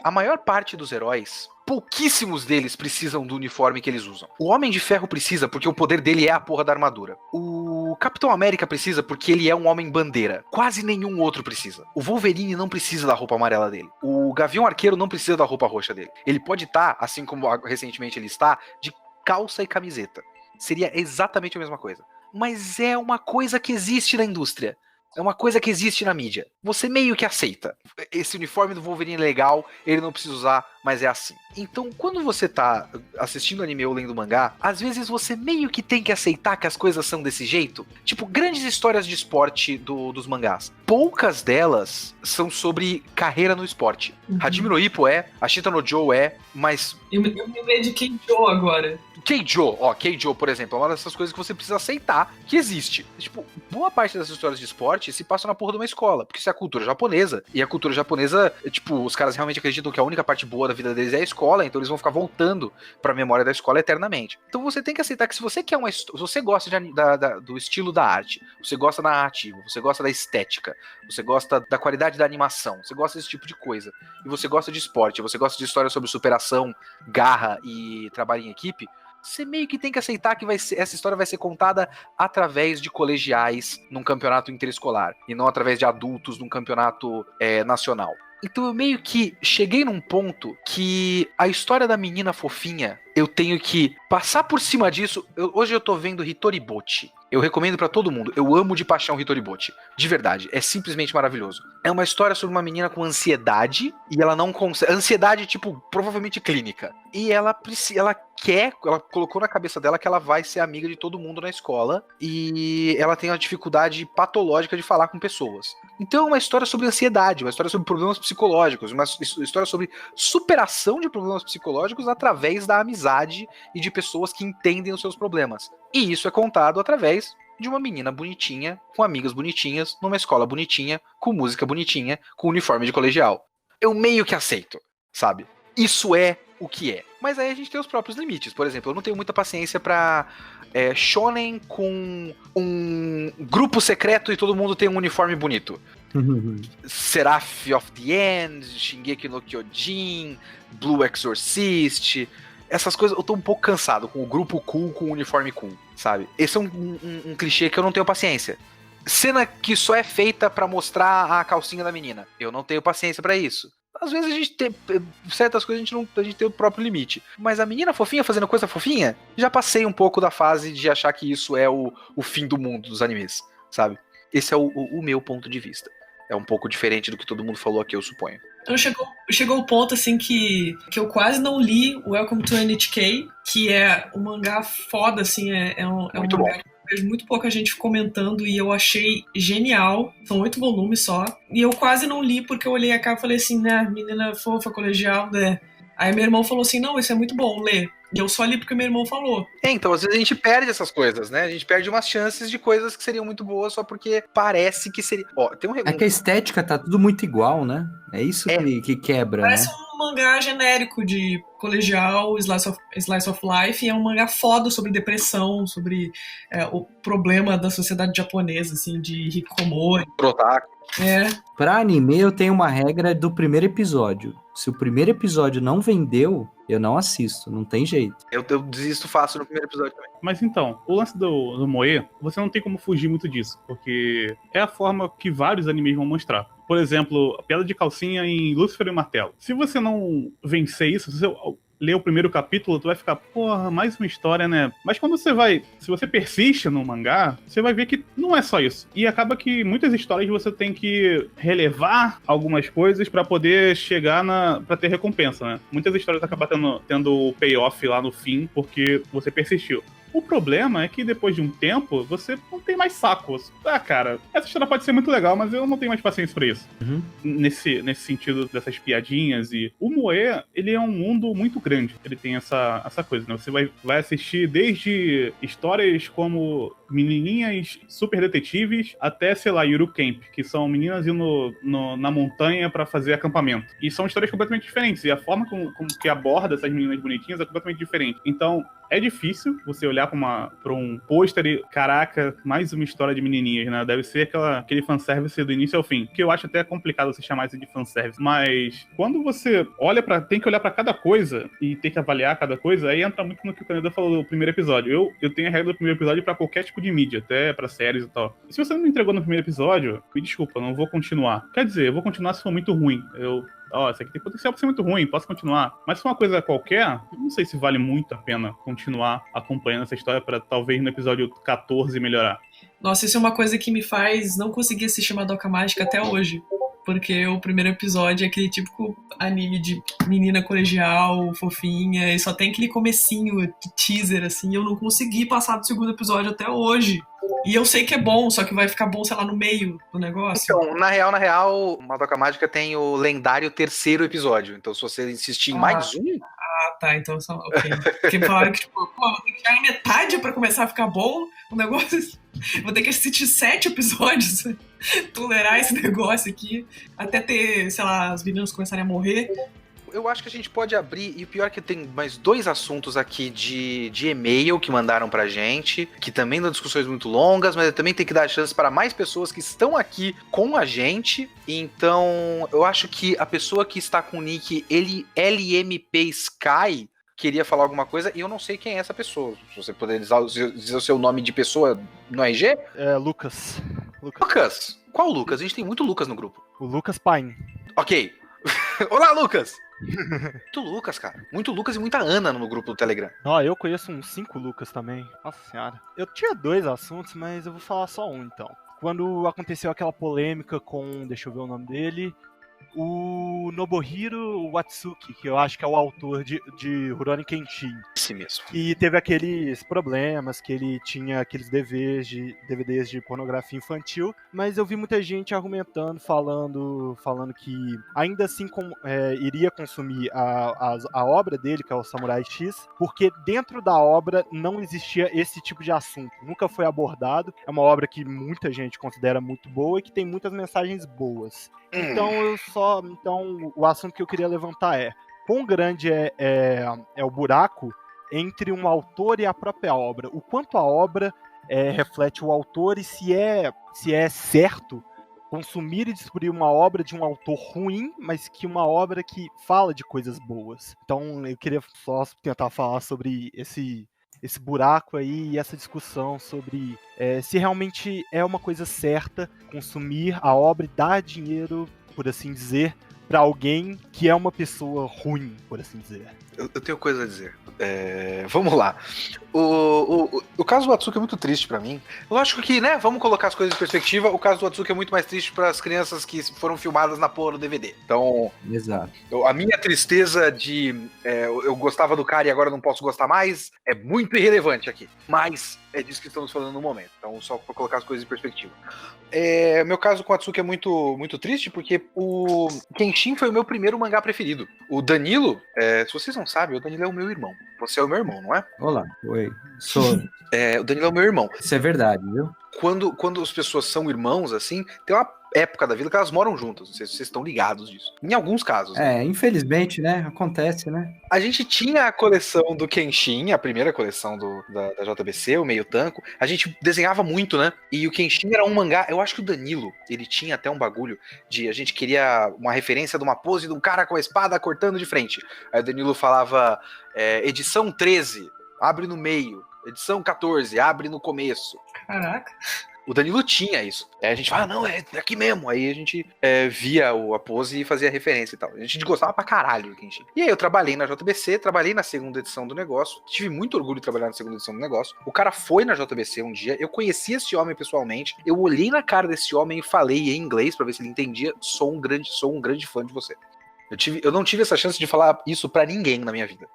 A maior parte dos heróis, pouquíssimos deles precisam do uniforme que eles usam. O Homem de Ferro precisa porque o poder dele é a porra da armadura. O Capitão América precisa porque ele é um homem bandeira. Quase nenhum outro precisa. O Wolverine não precisa da roupa amarela dele. O Gavião Arqueiro não precisa da roupa roxa dele. Ele pode estar, assim como recentemente ele está, de calça e camiseta. Seria exatamente a mesma coisa. Mas é uma coisa que existe na indústria. É uma coisa que existe na mídia. Você meio que aceita. Esse uniforme do Wolverine é legal, ele não precisa usar, mas é assim. Então, quando você tá assistindo anime ou lendo mangá, às vezes você meio que tem que aceitar que as coisas são desse jeito. Tipo, grandes histórias de esporte dos mangás. Poucas delas são sobre carreira no esporte. Hajime no Ippo Ashita no Joe mas... Eu me lembrei de Keijo agora. Keijo, por exemplo, é uma dessas coisas que você precisa aceitar que existe. Tipo, boa parte dessas histórias de esporte se passa na porra de uma escola, porque isso é a cultura japonesa, e a cultura japonesa, tipo, os caras realmente acreditam que a única parte boa da vida deles é a escola, então eles vão ficar voltando pra memória da escola eternamente. Então você tem que aceitar que se você quer se você gosta do estilo da arte, você gosta da narrativa, você gosta da estética, você gosta da qualidade da animação, você gosta desse tipo de coisa, e você gosta de esporte, você gosta de história sobre superação, garra e trabalho em equipe, você meio que tem que aceitar que essa história vai ser contada através de colegiais num campeonato interescolar, e não através de adultos num campeonato nacional. Então eu meio que cheguei num ponto que a história da menina fofinha, eu tenho que passar por cima disso. Hoje eu tô vendo Hitoribochi. Eu recomendo pra todo mundo. Eu amo de paixão Hitoribochi. De verdade. É simplesmente maravilhoso. É uma história sobre uma menina com ansiedade e ela não consegue... Ansiedade, tipo, provavelmente clínica. E ela colocou na cabeça dela que ela vai ser amiga de todo mundo na escola e ela tem uma dificuldade patológica de falar com pessoas. Então é uma história sobre ansiedade, uma história sobre problemas psicológicos, uma história sobre superação de problemas psicológicos através da amizade e de pessoas que entendem os seus problemas. E isso é contado através de uma menina bonitinha, com amigas bonitinhas, numa escola bonitinha, com música bonitinha, com uniforme de colegial. Eu meio que aceito, sabe? Isso é o que é. Mas aí a gente tem os próprios limites. Por exemplo, eu não tenho muita paciência pra shonen com um grupo secreto e todo mundo tem um uniforme bonito. Seraph of the End, Shingeki no Kyojin, Blue Exorcist... Essas coisas, eu tô um pouco cansado com o grupo cool, com o uniforme cool, sabe? Esse é um clichê que eu não tenho paciência. Cena que só é feita pra mostrar a calcinha da menina. Eu não tenho paciência pra isso. Às vezes a gente tem certas coisas, a gente tem o próprio limite. Mas a menina fofinha fazendo coisa fofinha, já passei um pouco da fase de achar que isso é o fim do mundo dos animes, sabe? Esse é o meu ponto de vista. É um pouco diferente do que todo mundo falou aqui, eu suponho. Então chegou o ponto assim que eu quase não li Welcome to NHK, que é um mangá foda, assim, é um muito mangá bom. que eu vejo muito pouca gente comentando e eu achei genial. São 8 volumes só. E eu quase não li porque eu olhei a capa e falei assim, né, menina fofa, colegial, né? Aí meu irmão falou assim, não, isso é muito bom, lê. E eu só li porque meu irmão falou. Então, às vezes a gente perde essas coisas, né? A gente perde umas chances de coisas que seriam muito boas só porque parece que seria. Ó, tem um É que a estética tá tudo muito igual, né? É isso que quebra, Parece né? um mangá genérico de colegial, slice of life, e é um mangá foda sobre depressão, sobre o problema da sociedade japonesa, assim, de hikikomori. Otaku. Pra anime, eu tenho uma regra do primeiro episódio. Se o primeiro episódio não vendeu, eu não assisto, não tem jeito. Eu desisto fácil no primeiro episódio também. Mas então, o lance do moe, você não tem como fugir muito disso, porque é a forma que vários animes vão mostrar. Por exemplo, a piada de calcinha em Lúcifer e o Martelo. Se você não vencer isso, se você ler o primeiro capítulo, tu vai ficar, porra, mais uma história, né? Mas quando se você persiste no mangá, você vai ver que não é só isso. E acaba que muitas histórias você tem que relevar algumas coisas pra poder chegar pra ter recompensa, né? Muitas histórias acabam tendo o payoff lá no fim, porque você persistiu. O problema é que depois de um tempo, você não tem mais saco. Ah, cara, essa história pode ser muito legal, mas eu não tenho mais paciência pra isso. Uhum. Nesse sentido dessas piadinhas. E o moe, ele é um mundo muito grande. Ele tem essa coisa, né? Você vai assistir desde histórias como menininhas super detetives até, sei lá, Yuru Camp, que são meninas indo na montanha pra fazer acampamento. E são histórias completamente diferentes. E a forma como que aborda essas meninas bonitinhas é completamente diferente. Então, é difícil você olhar pra um pôster e, caraca, mais uma história de menininhas, né? Deve ser aquele fanservice do início ao fim. Que eu acho até complicado você chamar isso de fanservice. Mas quando você tem que olhar pra cada coisa e tem que avaliar cada coisa, aí entra muito no que o Kaneda falou do primeiro episódio. Eu tenho a regra do primeiro episódio pra qualquer tipo de mídia, até pra séries e tal. E se você não me entregou no primeiro episódio, me desculpa, eu não vou continuar. Quer dizer, eu vou continuar se for muito ruim. Isso aqui tem potencial pra ser muito ruim, posso continuar. Mas se for uma coisa qualquer, não sei se vale muito a pena continuar acompanhando essa história pra talvez no episódio 14 melhorar. Nossa, isso é uma coisa que me faz não conseguir assistir Madoka Mágica até hoje. Porque o primeiro episódio é aquele típico anime de menina colegial, fofinha, e só tem aquele comecinho de teaser, assim, e eu não consegui passar do segundo episódio até hoje. E eu sei que é bom, só que vai ficar bom, sei lá, no meio do negócio. Então, na real, Madoka Mágica tem o lendário terceiro episódio. Então, se você insistir em mais um... Ah, tá, então só... Ok. Porque me falaram que, tipo, vou ter que chegar na metade pra começar a ficar bom o negócio. Vou ter que assistir 7 episódios, tolerar esse negócio aqui, até ter, sei lá, as meninas começarem a morrer. Eu acho que a gente pode abrir, e o pior é que tem mais 2 assuntos aqui de e-mail que mandaram pra gente, que também dão discussões muito longas, mas também tem que dar chance para mais pessoas que estão aqui com a gente. Então, eu acho que a pessoa que está com o nick LMP Sky queria falar alguma coisa, e eu não sei quem é essa pessoa. Se você puder dizer o seu nome de pessoa no RG? É, Lucas. Lucas? Qual Lucas? A gente tem muito Lucas no grupo. O Lucas Paine. Ok. Olá, Lucas! Muito Lucas, cara. Muito Lucas e muita Ana no grupo do Telegram. Eu conheço uns 5 Lucas também. Nossa senhora. Eu tinha 2 assuntos, mas eu vou falar só um, então. Quando aconteceu aquela polêmica com... Deixa eu ver o nome dele... O Nobuhiro Watsuki, que eu acho que é o autor de Rurouni Kenshin. Esse mesmo. E teve aqueles problemas, que ele tinha aqueles DVDs de pornografia infantil, mas eu vi muita gente argumentando, falando que ainda assim iria consumir a obra dele, que é o Samurai X, porque dentro da obra não existia esse tipo de assunto, nunca foi abordado. É uma obra que muita gente considera muito boa e que tem muitas mensagens boas. Então, o assunto que eu queria levantar é: quão grande é o buraco entre um autor e a própria obra? O quanto a obra reflete o autor e se é certo consumir e descobrir uma obra de um autor ruim, mas que uma obra que fala de coisas boas. Então, eu queria só tentar falar sobre esse buraco aí e essa discussão sobre se realmente é uma coisa certa consumir a obra e dar dinheiro, por assim dizer, para alguém que é uma pessoa ruim, por assim dizer. Eu tenho coisa a dizer. Vamos lá. O caso do Atsuki é muito triste pra mim. Lógico que, né, vamos colocar as coisas em perspectiva. O caso do Atsuki é muito mais triste para as crianças que foram filmadas na porra do DVD. Então, exato. A minha tristeza de eu gostava do cara e agora não posso gostar mais é muito irrelevante aqui. Mas é disso que estamos falando no momento. Então, só para colocar as coisas em perspectiva. Meu caso com o Atsuki é muito, muito triste, porque o Kenshin foi o meu primeiro mangá preferido. O Danilo, se vocês não sabem, o Danilo é o meu irmão. Você é o meu irmão, não é? Olá, oi. Sou. O Danilo é o meu irmão. Isso é verdade, viu? Quando as pessoas são irmãos, assim, tem uma época da vida que elas moram juntas. Não sei se vocês estão ligados disso. Em alguns casos. Né? Infelizmente, né? Acontece, né? A gente tinha a coleção do Kenshin, a primeira coleção da JBC, o Meio Tanco. A gente desenhava muito, né? E o Kenshin era um mangá. Eu acho que o Danilo, ele tinha até um bagulho de... A gente queria uma referência de uma pose de um cara com a espada cortando de frente. Aí o Danilo falava, edição 13, abre no meio. Edição 14, abre no começo. Caraca. O Danilo tinha isso. Aí a gente fala, não, é aqui mesmo. Aí a gente via a pose e fazia referência e tal. A gente gostava pra caralho do Kenshin. E aí eu trabalhei na JBC, trabalhei na segunda edição do negócio. Tive muito orgulho de trabalhar na segunda edição do negócio. O cara foi na JBC um dia, eu conheci esse homem pessoalmente. Eu olhei na cara desse homem e falei em inglês pra ver se ele entendia. Sou um grande fã de você. Eu não tive essa chance de falar isso pra ninguém na minha vida.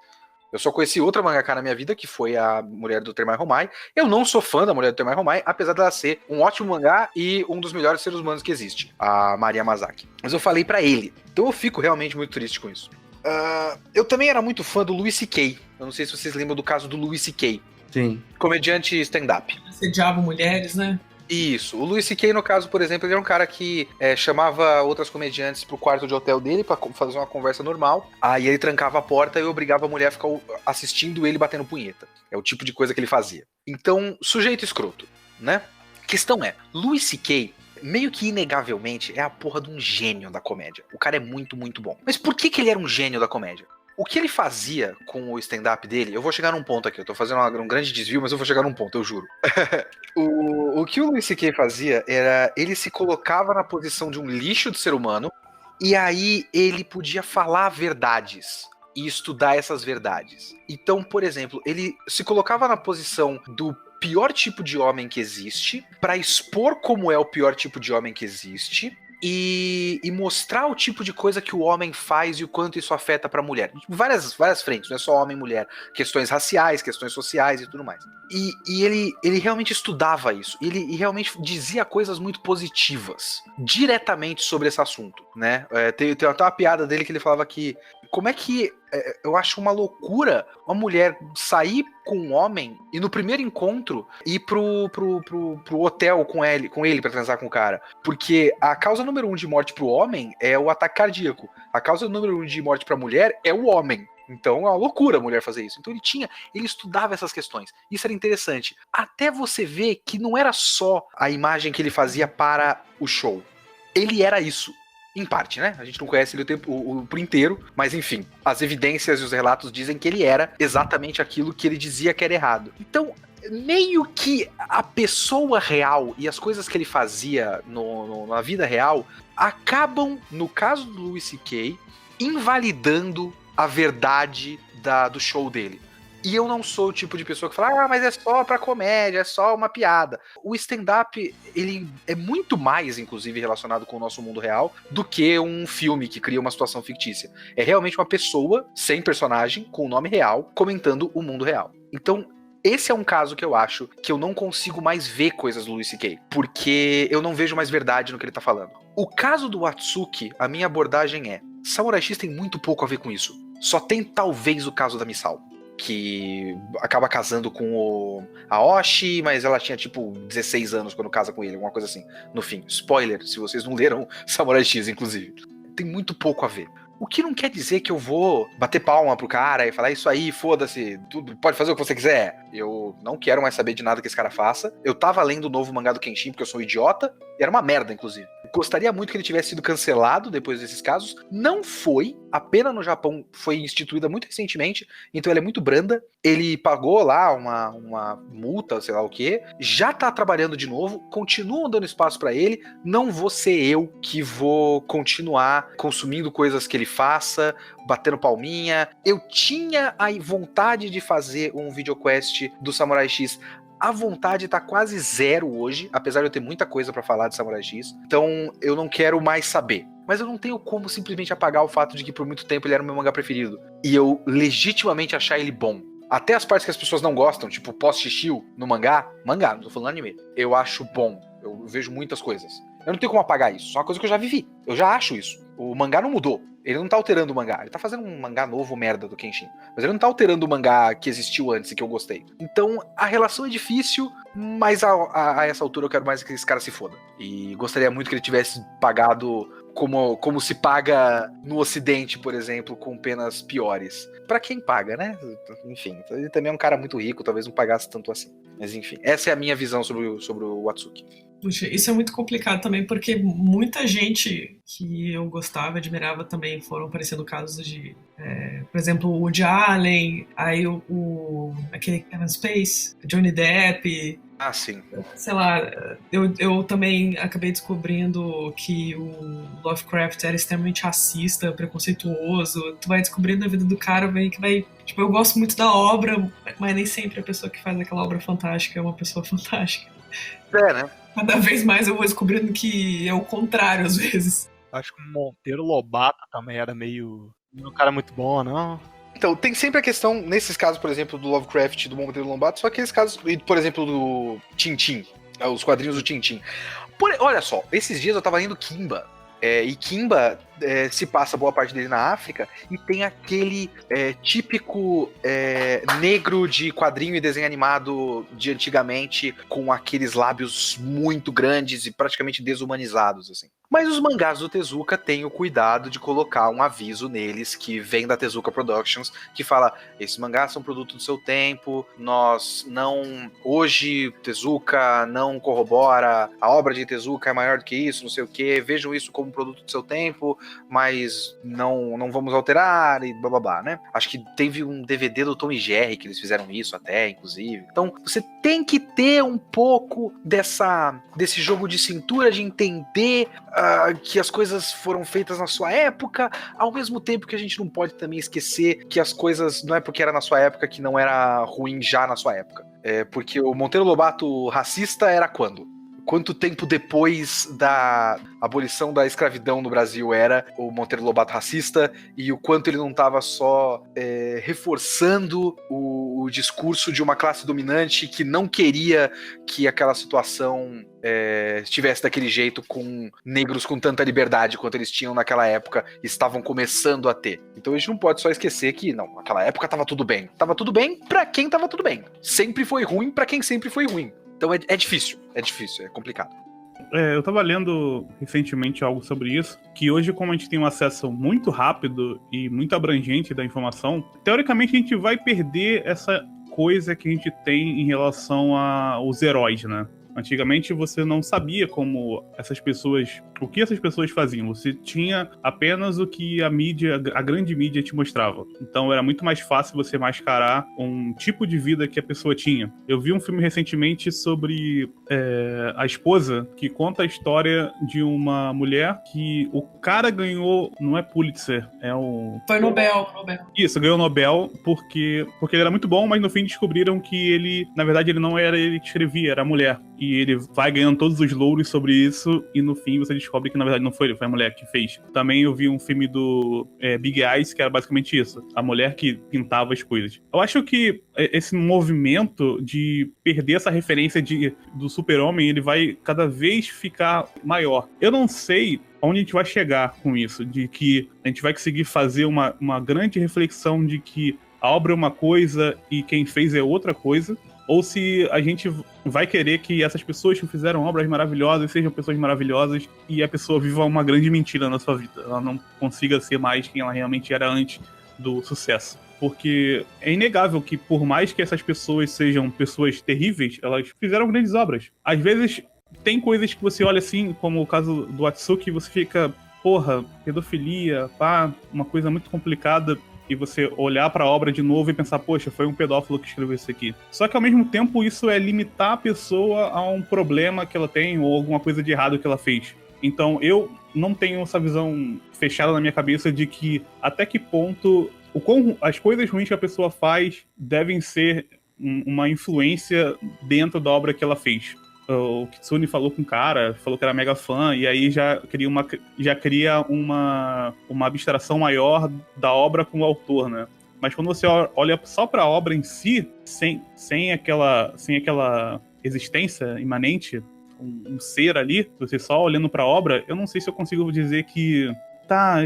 Eu só conheci outra mangaka na minha vida, que foi a mulher do Termai Homai. Eu não sou fã da mulher do Termai Homai, apesar dela ser um ótimo mangá e um dos melhores seres humanos que existe, a Maria Masaki. Mas eu falei pra ele, então eu fico realmente muito triste com isso. Eu também era muito fã do Louis C.K. Eu não sei se vocês lembram do caso do Louis C.K. Sim. Comediante stand-up. Assediavam mulheres, né? Isso. O Louis C.K., no caso, por exemplo, ele era um cara que chamava outras comediantes pro quarto de hotel dele pra fazer uma conversa normal. Aí ele trancava a porta e obrigava a mulher a ficar assistindo ele batendo punheta. É o tipo de coisa que ele fazia. Então, sujeito escroto, né? A questão é, Louis C.K., meio que inegavelmente, é a porra de um gênio da comédia. O cara é muito, muito bom. Mas por que ele era um gênio da comédia? O que ele fazia com o stand-up dele, eu vou chegar num ponto aqui, eu tô fazendo um grande desvio, mas eu vou chegar num ponto, eu juro. O que o Louis C.K. fazia era, ele se colocava na posição de um lixo de ser humano, e aí ele podia falar verdades e estudar essas verdades. Então, por exemplo, ele se colocava na posição do pior tipo de homem que existe, pra expor como é o pior tipo de homem que existe, e mostrar o tipo de coisa que o homem faz e o quanto isso afeta pra mulher. Várias frentes, não é só homem e mulher. Questões raciais, questões sociais e tudo mais. E ele realmente estudava isso. Ele realmente dizia coisas muito positivas, diretamente sobre esse assunto, né? Tem até uma piada dele que ele falava que como é que eu acho uma loucura uma mulher sair com um homem e no primeiro encontro ir pro hotel com ele pra transar com o cara. Porque a causa número 1 de morte pro homem é o ataque cardíaco. A causa número 1 de morte pra mulher é o homem. Então é uma loucura a mulher fazer isso. Então ele estudava essas questões. Isso era interessante. Até você ver que não era só a imagem que ele fazia para o show. Ele era isso. Em parte, né? A gente não conhece ele por inteiro, mas enfim, as evidências e os relatos dizem que ele era exatamente aquilo que ele dizia que era errado. Então, meio que a pessoa real e as coisas que ele fazia na vida real acabam, no caso do Louis C.K., invalidando a verdade do show dele. E eu não sou o tipo de pessoa que fala, mas é só pra comédia, é só uma piada. O stand-up, ele é muito mais, inclusive, relacionado com o nosso mundo real do que um filme que cria uma situação fictícia. É realmente uma pessoa, sem personagem, com o nome real, comentando o mundo real. Então, esse é um caso que eu acho que eu não consigo mais ver coisas do Louis C.K., porque eu não vejo mais verdade no que ele tá falando. O caso do Atsuki, a minha abordagem é, Samurai X tem muito pouco a ver com isso. Só tem talvez o caso da Misao, que acaba casando com o Aoshi, mas ela tinha tipo 16 anos quando casa com ele, alguma coisa assim, no fim. Spoiler, se vocês não leram Samurai X, inclusive. Tem muito pouco a ver. O que não quer dizer que eu vou bater palma pro cara e falar isso aí, foda-se, tudo, pode fazer o que você quiser. Eu não quero mais saber de nada que esse cara faça. Eu tava lendo o novo mangá do Kenshin porque eu sou um idiota, e era uma merda, inclusive. Gostaria muito que ele tivesse sido cancelado depois desses casos. Não foi. A pena no Japão foi instituída muito recentemente, então ela é muito branda. Ele pagou lá uma multa, sei lá o quê. Já tá trabalhando de novo. Continuam dando espaço pra ele. Não vou ser eu que vou continuar consumindo coisas que ele faça, batendo palminha. Eu tinha a vontade de fazer um videoquest do Samurai X. A vontade tá quase zero hoje, apesar de eu ter muita coisa pra falar de Samurai X. Então eu não quero mais saber. Mas eu não tenho como simplesmente apagar o fato de que por muito tempo ele era o meu mangá preferido. E eu legitimamente achar ele bom. Até as partes que as pessoas não gostam, tipo post-Shishio no mangá, não tô falando anime, eu acho bom. Eu vejo muitas coisas. Eu não tenho como apagar isso, isso é uma coisa que eu já vivi. Eu já acho isso. O mangá não mudou. Ele não tá alterando o mangá. Ele tá fazendo um mangá novo merda do Kenshin. Mas ele não tá alterando o mangá que existiu antes e que eu gostei. Então, a relação é difícil, mas a essa altura eu quero mais que esse cara se foda. E gostaria muito que ele tivesse pagado como se paga no Ocidente, por exemplo, com penas piores. Pra quem paga, né? Enfim, ele também é um cara muito rico, talvez não pagasse tanto assim. Mas enfim, essa é a minha visão sobre o Watsuki. Puxa, isso é muito complicado também, porque muita gente que eu gostava, admirava também, foram aparecendo casos de, por exemplo, o Woody Allen, aí aquele Kevin Space, Johnny Depp. Ah, sim. Sei lá, eu também acabei descobrindo que o Lovecraft era extremamente racista, preconceituoso. Tu vai descobrindo a vida do cara, que vai... Tipo, eu gosto muito da obra, mas nem sempre a pessoa que faz aquela obra fantástica é uma pessoa fantástica. Né? Cada vez mais eu vou descobrindo que é o contrário, às vezes. Acho que o Monteiro Lobato também era meio... um cara muito bom, não? Então, tem sempre a questão, nesses casos, por exemplo, do Lovecraft e do Monteiro Lobato, só aqueles casos, por exemplo, do Tintin, os quadrinhos do Tintin. Olha só, esses dias eu tava lendo Kimba, e Kimba se passa boa parte dele na África, e tem aquele típico negro de quadrinho e desenho animado de antigamente, com aqueles lábios muito grandes e praticamente desumanizados, assim. Mas os mangás do Tezuka têm o cuidado de colocar um aviso neles que vem da Tezuka Productions, que fala, esses mangás são produto do seu tempo, hoje Tezuka não corrobora, a obra de Tezuka é maior do que isso, não sei o que, vejam isso como produto do seu tempo, mas não vamos alterar e blá, né? Acho que teve um DVD do Tom e Jerry que eles fizeram isso até, inclusive. Então, você tem que ter um pouco desse jogo de cintura, de entender que as coisas foram feitas na sua época, ao mesmo tempo que a gente não pode também esquecer que as coisas não é porque era na sua época que não era ruim já na sua época. Porque o Monteiro Lobato racista era quando? Quanto tempo depois da abolição da escravidão no Brasil era o Monteiro Lobato racista, e o quanto ele não estava só reforçando o discurso de uma classe dominante que não queria que aquela situação estivesse daquele jeito, com negros com tanta liberdade quanto eles tinham naquela época, estavam começando a ter. Então a gente não pode só esquecer que, não, naquela época tava tudo bem. Tava tudo bem pra quem tava tudo bem. Sempre foi ruim pra quem sempre foi ruim. Então é difícil, é complicado. Eu tava lendo recentemente algo sobre isso, que hoje, como a gente tem um acesso muito rápido e muito abrangente da informação, teoricamente a gente vai perder essa coisa que a gente tem em relação aos heróis, né? Antigamente você não sabia o que essas pessoas faziam. Você tinha apenas o que a grande mídia te mostrava. Então era muito mais fácil você mascarar um tipo de vida que a pessoa tinha. Eu vi um filme recentemente sobre a esposa, que conta a história de uma mulher que o cara ganhou, não é Pulitzer, Foi Nobel. Isso, ganhou Nobel porque ele era muito bom, mas no fim descobriram que ele, na verdade, ele não era ele que escrevia, era a mulher. E ele vai ganhando todos os louros sobre isso, e no fim você descobre que na verdade não foi ele, foi a mulher que fez. Também eu vi um filme do Big Eyes, que era basicamente isso, a mulher que pintava as coisas. Eu acho que esse movimento de perder essa referência do super-homem, ele vai cada vez ficar maior. Eu não sei onde a gente vai chegar com isso, de que a gente vai conseguir fazer uma grande reflexão de que a obra é uma coisa e quem fez é outra coisa, ou se a gente vai querer que essas pessoas que fizeram obras maravilhosas sejam pessoas maravilhosas e a pessoa viva uma grande mentira na sua vida. Ela não consiga ser mais quem ela realmente era antes do sucesso. Porque é inegável que, por mais que essas pessoas sejam pessoas terríveis, elas fizeram grandes obras. Às vezes, tem coisas que você olha assim, como o caso do Atsuki, e você fica, porra, pedofilia, pá, uma coisa muito complicada, e você olhar pra obra de novo e pensar, poxa, foi um pedófilo que escreveu isso aqui. Só que ao mesmo tempo isso é limitar a pessoa a um problema que ela tem ou alguma coisa de errado que ela fez. Então eu não tenho essa visão fechada na minha cabeça de que até que ponto as coisas ruins que a pessoa faz devem ser uma influência dentro da obra que ela fez. O Kitsune falou com o cara, falou que era mega fã, e aí já cria uma abstração maior da obra com o autor, né? Mas quando você olha só para a obra em si, sem aquela existência imanente, um ser ali, você só olhando para a obra, eu não sei se eu consigo dizer que tá,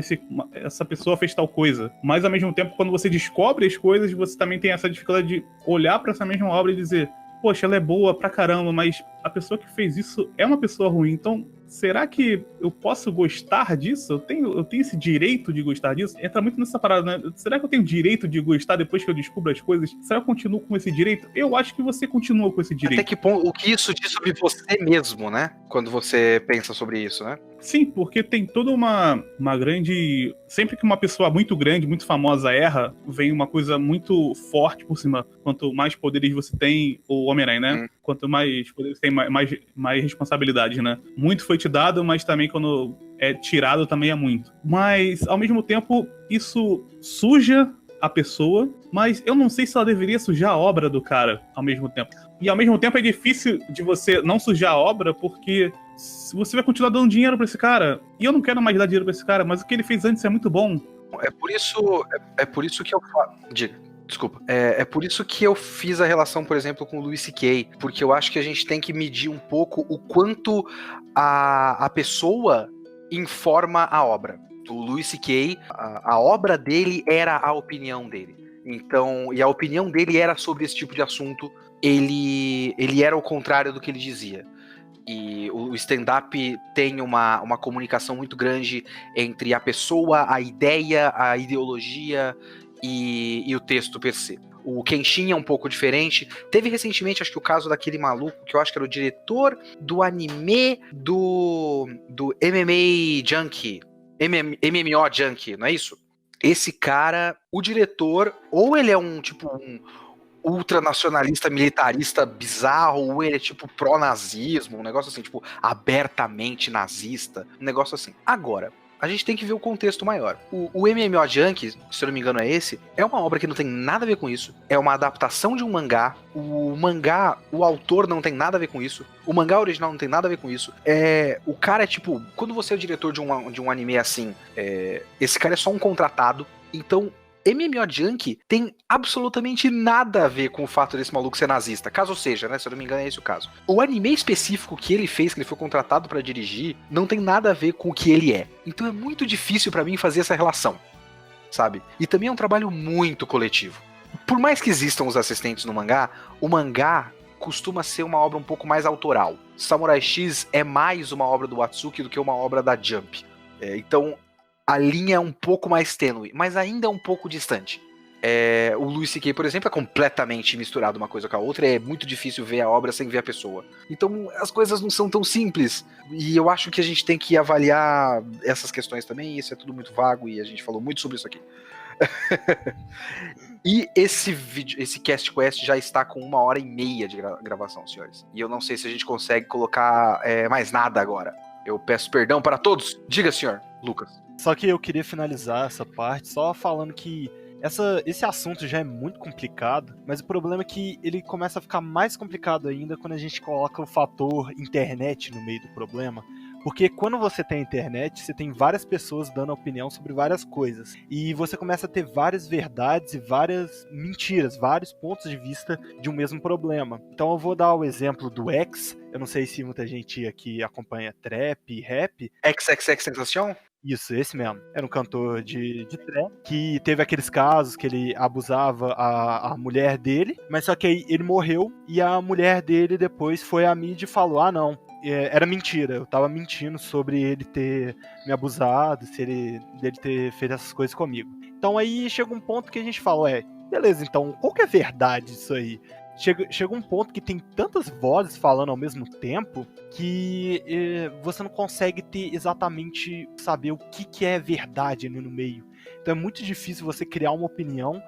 essa pessoa fez tal coisa. Mas, ao mesmo tempo, quando você descobre as coisas, você também tem essa dificuldade de olhar pra essa mesma obra e dizer, poxa, ela é boa pra caramba, mas a pessoa que fez isso é uma pessoa ruim. Então, será que eu posso gostar disso? Eu tenho esse direito de gostar disso? Entra muito nessa parada, né? Será que eu tenho direito de gostar depois que eu descubro as coisas? Será que eu continuo com esse direito? Eu acho que você continua com esse direito. Até que ponto, o que isso diz sobre você mesmo, né? Quando você pensa sobre isso, né? Sim, porque tem toda uma grande... Sempre que uma pessoa muito grande, muito famosa erra, vem uma coisa muito forte por cima. Quanto mais poderes você tem, o Homem-Aranha, né? Quanto mais poderes tem, mais responsabilidade, né? Muito foi te dado, mas também quando é tirado também é muito. Mas, ao mesmo tempo, isso suja a pessoa, mas eu não sei se ela deveria sujar a obra do cara ao mesmo tempo. E ao mesmo tempo é difícil de você não sujar a obra, porque você vai continuar dando dinheiro pra esse cara. E eu não quero mais dar dinheiro pra esse cara, mas o que ele fez antes é muito bom. É por isso que eu falo. Diga. Desculpa. É por isso que eu fiz a relação, por exemplo, com o Louis C.K., porque eu acho que a gente tem que medir um pouco o quanto a pessoa informa a obra. O Louis C.K., a obra dele era a opinião dele. Então, e a opinião dele era sobre esse tipo de assunto. Ele era o contrário do que ele dizia. E o stand-up tem uma comunicação muito grande entre a pessoa, a ideia, a ideologia e o texto per se. O Kenshin é um pouco diferente. Teve recentemente, acho que o caso daquele maluco, que eu acho que era o diretor do anime do MMA Junkie, MMO Junkie, não é isso? Esse cara, o diretor, ou ele é um ultranacionalista, militarista bizarro, ou ele é tipo pró-nazismo, um negócio assim, tipo, abertamente nazista, um negócio assim. Agora, a gente tem que ver o contexto maior. O MMO Junkie, se eu não me engano é esse, é uma obra que não tem nada a ver com isso, é uma adaptação de um mangá, o autor não tem nada a ver com isso, o mangá original não tem nada a ver com isso, o cara é tipo, quando você é o diretor de um anime assim, esse cara é só um contratado, então MMO Junkie tem absolutamente nada a ver com o fato desse maluco ser nazista, caso seja, né? Se eu não me engano é esse o caso. O anime específico que ele fez, que ele foi contratado pra dirigir, não tem nada a ver com o que ele é. Então é muito difícil pra mim fazer essa relação, sabe? E também é um trabalho muito coletivo. Por mais que existam os assistentes no mangá, o mangá costuma ser uma obra um pouco mais autoral. Samurai X é mais uma obra do Watsuki do que uma obra da Jump. Então a linha é um pouco mais tênue, mas ainda é um pouco distante. O Louis C.K., por exemplo, é completamente misturado uma coisa com a outra, é muito difícil ver a obra sem ver a pessoa. Então as coisas não são tão simples, e eu acho que a gente tem que avaliar essas questões também, isso é tudo muito vago, e a gente falou muito sobre isso aqui. E esse Cast Quest já está com 1h30 de gravação, senhores. E eu não sei se a gente consegue colocar mais nada agora. Eu peço perdão para todos. Diga, senhor Lucas. Só que eu queria finalizar essa parte só falando que esse assunto já é muito complicado, mas o problema é que ele começa a ficar mais complicado ainda quando a gente coloca o fator internet no meio do problema. Porque quando você tem internet, você tem várias pessoas dando opinião sobre várias coisas. E você começa a ter várias verdades e várias mentiras, vários pontos de vista de um mesmo problema. Então eu vou dar o exemplo do X. Eu não sei se muita gente aqui acompanha trap e rap. XXX Sensação? Isso, esse mesmo. Era um cantor de trap que teve aqueles casos que ele abusava a mulher dele, mas só que aí ele morreu e a mulher dele depois foi à mídia e falou: ah, não, era mentira, eu tava mentindo sobre ele ter me abusado, dele ter feito essas coisas comigo. Então aí chega um ponto que a gente fala, beleza, então qual que é a verdade disso aí? Chega um ponto que tem tantas vozes falando ao mesmo tempo que você não consegue ter exatamente saber o que é verdade ali no meio. Então é muito difícil você criar uma opinião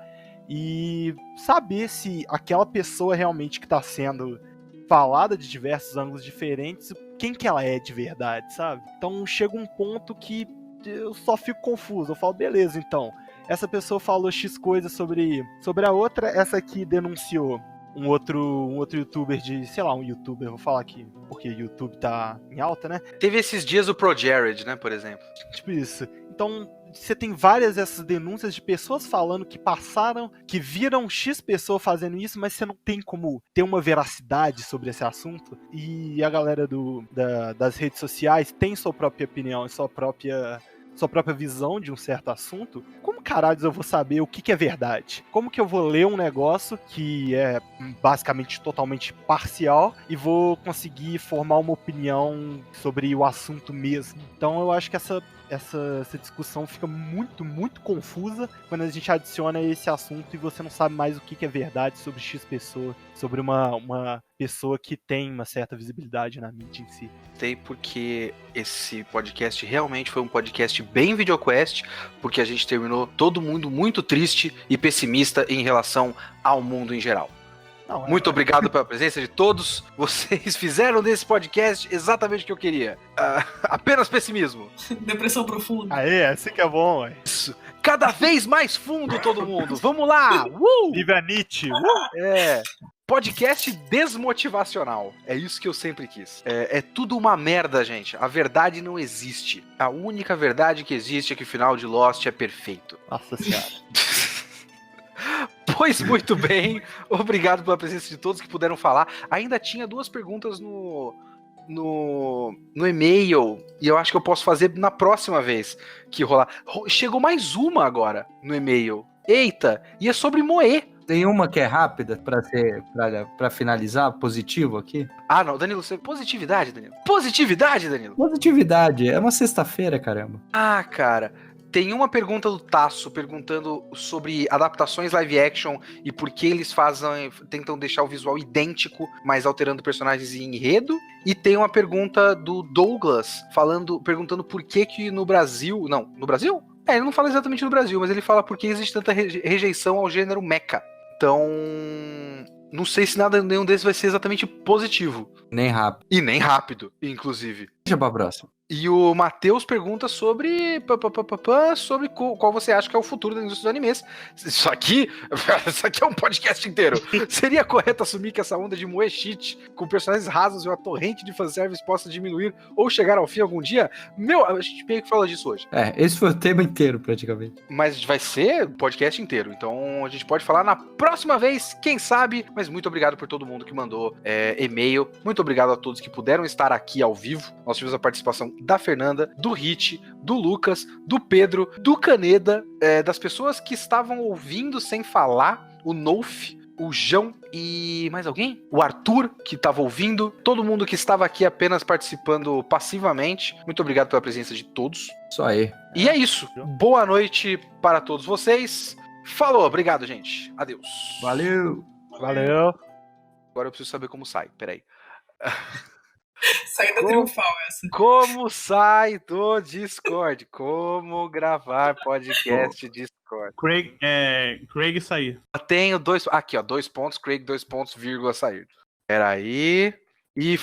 e saber se aquela pessoa realmente que está sendo falada de diversos ângulos diferentes, quem que ela é de verdade, sabe? Então chega um ponto que eu só fico confuso. Eu falo, beleza, então, essa pessoa falou X coisas sobre a outra, essa aqui denunciou um outro youtuber um youtuber, vou falar aqui, porque YouTube tá em alta, né? Teve esses dias o ProJared, né, por exemplo. Tipo isso. Então, você tem várias dessas denúncias de pessoas falando que passaram, que viram X pessoa fazendo isso, mas você não tem como ter uma veracidade sobre esse assunto. E a galera das redes sociais tem sua própria opinião, sua própria sua própria visão de um certo assunto, como caralho eu vou saber o que é verdade? Como que eu vou ler um negócio que é basicamente totalmente parcial e vou conseguir formar uma opinião sobre o assunto mesmo? Então eu acho que essa discussão fica muito, muito confusa quando a gente adiciona esse assunto e você não sabe mais o que é verdade sobre X pessoa, sobre uma pessoa que tem uma certa visibilidade na mídia em si. Sei porque esse podcast realmente foi um podcast bem VideoQuest, porque a gente terminou todo mundo muito triste e pessimista em relação ao mundo em geral. Não, Muito obrigado pela presença de todos. Vocês fizeram desse podcast exatamente o que eu queria. Apenas pessimismo. Depressão profunda. Aê, assim que é bom, ué. Isso. Cada vez mais fundo, todo mundo. Vamos lá! Vive a Nietzsche! Podcast desmotivacional. É isso que eu sempre quis. É tudo uma merda, gente. A verdade não existe. A única verdade que existe é que o final de Lost é perfeito. Nossa senhora. Pois muito bem, obrigado pela presença de todos que puderam falar. Ainda tinha 2 perguntas no e-mail, e eu acho que eu posso fazer na próxima vez que rolar. Chegou mais uma agora no e-mail. Eita, e é sobre Moe. Tem uma que é rápida pra finalizar, positivo aqui? Ah, não, Danilo, positividade, Danilo. Positividade, Danilo. Positividade, é uma sexta-feira, caramba. Ah, cara, tem uma pergunta do Tasso perguntando sobre adaptações live action e por que eles tentam deixar o visual idêntico, mas alterando personagens e enredo. E tem uma pergunta do Douglas perguntando por que no Brasil... Não, no Brasil? Ele não fala exatamente no Brasil, mas ele fala por que existe tanta rejeição ao gênero mecha. Então, não sei se nenhum desses vai ser exatamente positivo. Nem rápido. E nem rápido, inclusive. Deixa pra próxima. E o Matheus pergunta sobre qual você acha que é o futuro da indústria dos animes. Isso aqui é um podcast inteiro. Seria correto assumir que essa onda de moe shit com personagens rasos e uma torrente de fanservice possa diminuir ou chegar ao fim algum dia? A gente meio que fala disso hoje. Esse foi o tema inteiro, praticamente. Mas vai ser o podcast inteiro. Então a gente pode falar na próxima vez, quem sabe. Mas muito obrigado por todo mundo que mandou e-mail. Muito obrigado a todos que puderam estar aqui ao vivo. Nós tivemos a participação da Fernanda, do Hit, do Lucas, do Pedro, do Caneda, das pessoas que estavam ouvindo sem falar, o Nouf, o João e mais alguém? O Arthur, que estava ouvindo, todo mundo que estava aqui apenas participando passivamente. Muito obrigado pela presença de todos. Isso aí. E é isso. Boa noite para todos vocês. Falou, obrigado, gente. Adeus. Valeu. Valeu. Agora eu preciso saber como sai, peraí. Saída triunfal essa. Como sai do Discord? Como gravar podcast Discord? Craig sair. Tenho 2... Aqui, ó. 2 pontos, Craig, 2 pontos, vírgula, sair. Peraí. E...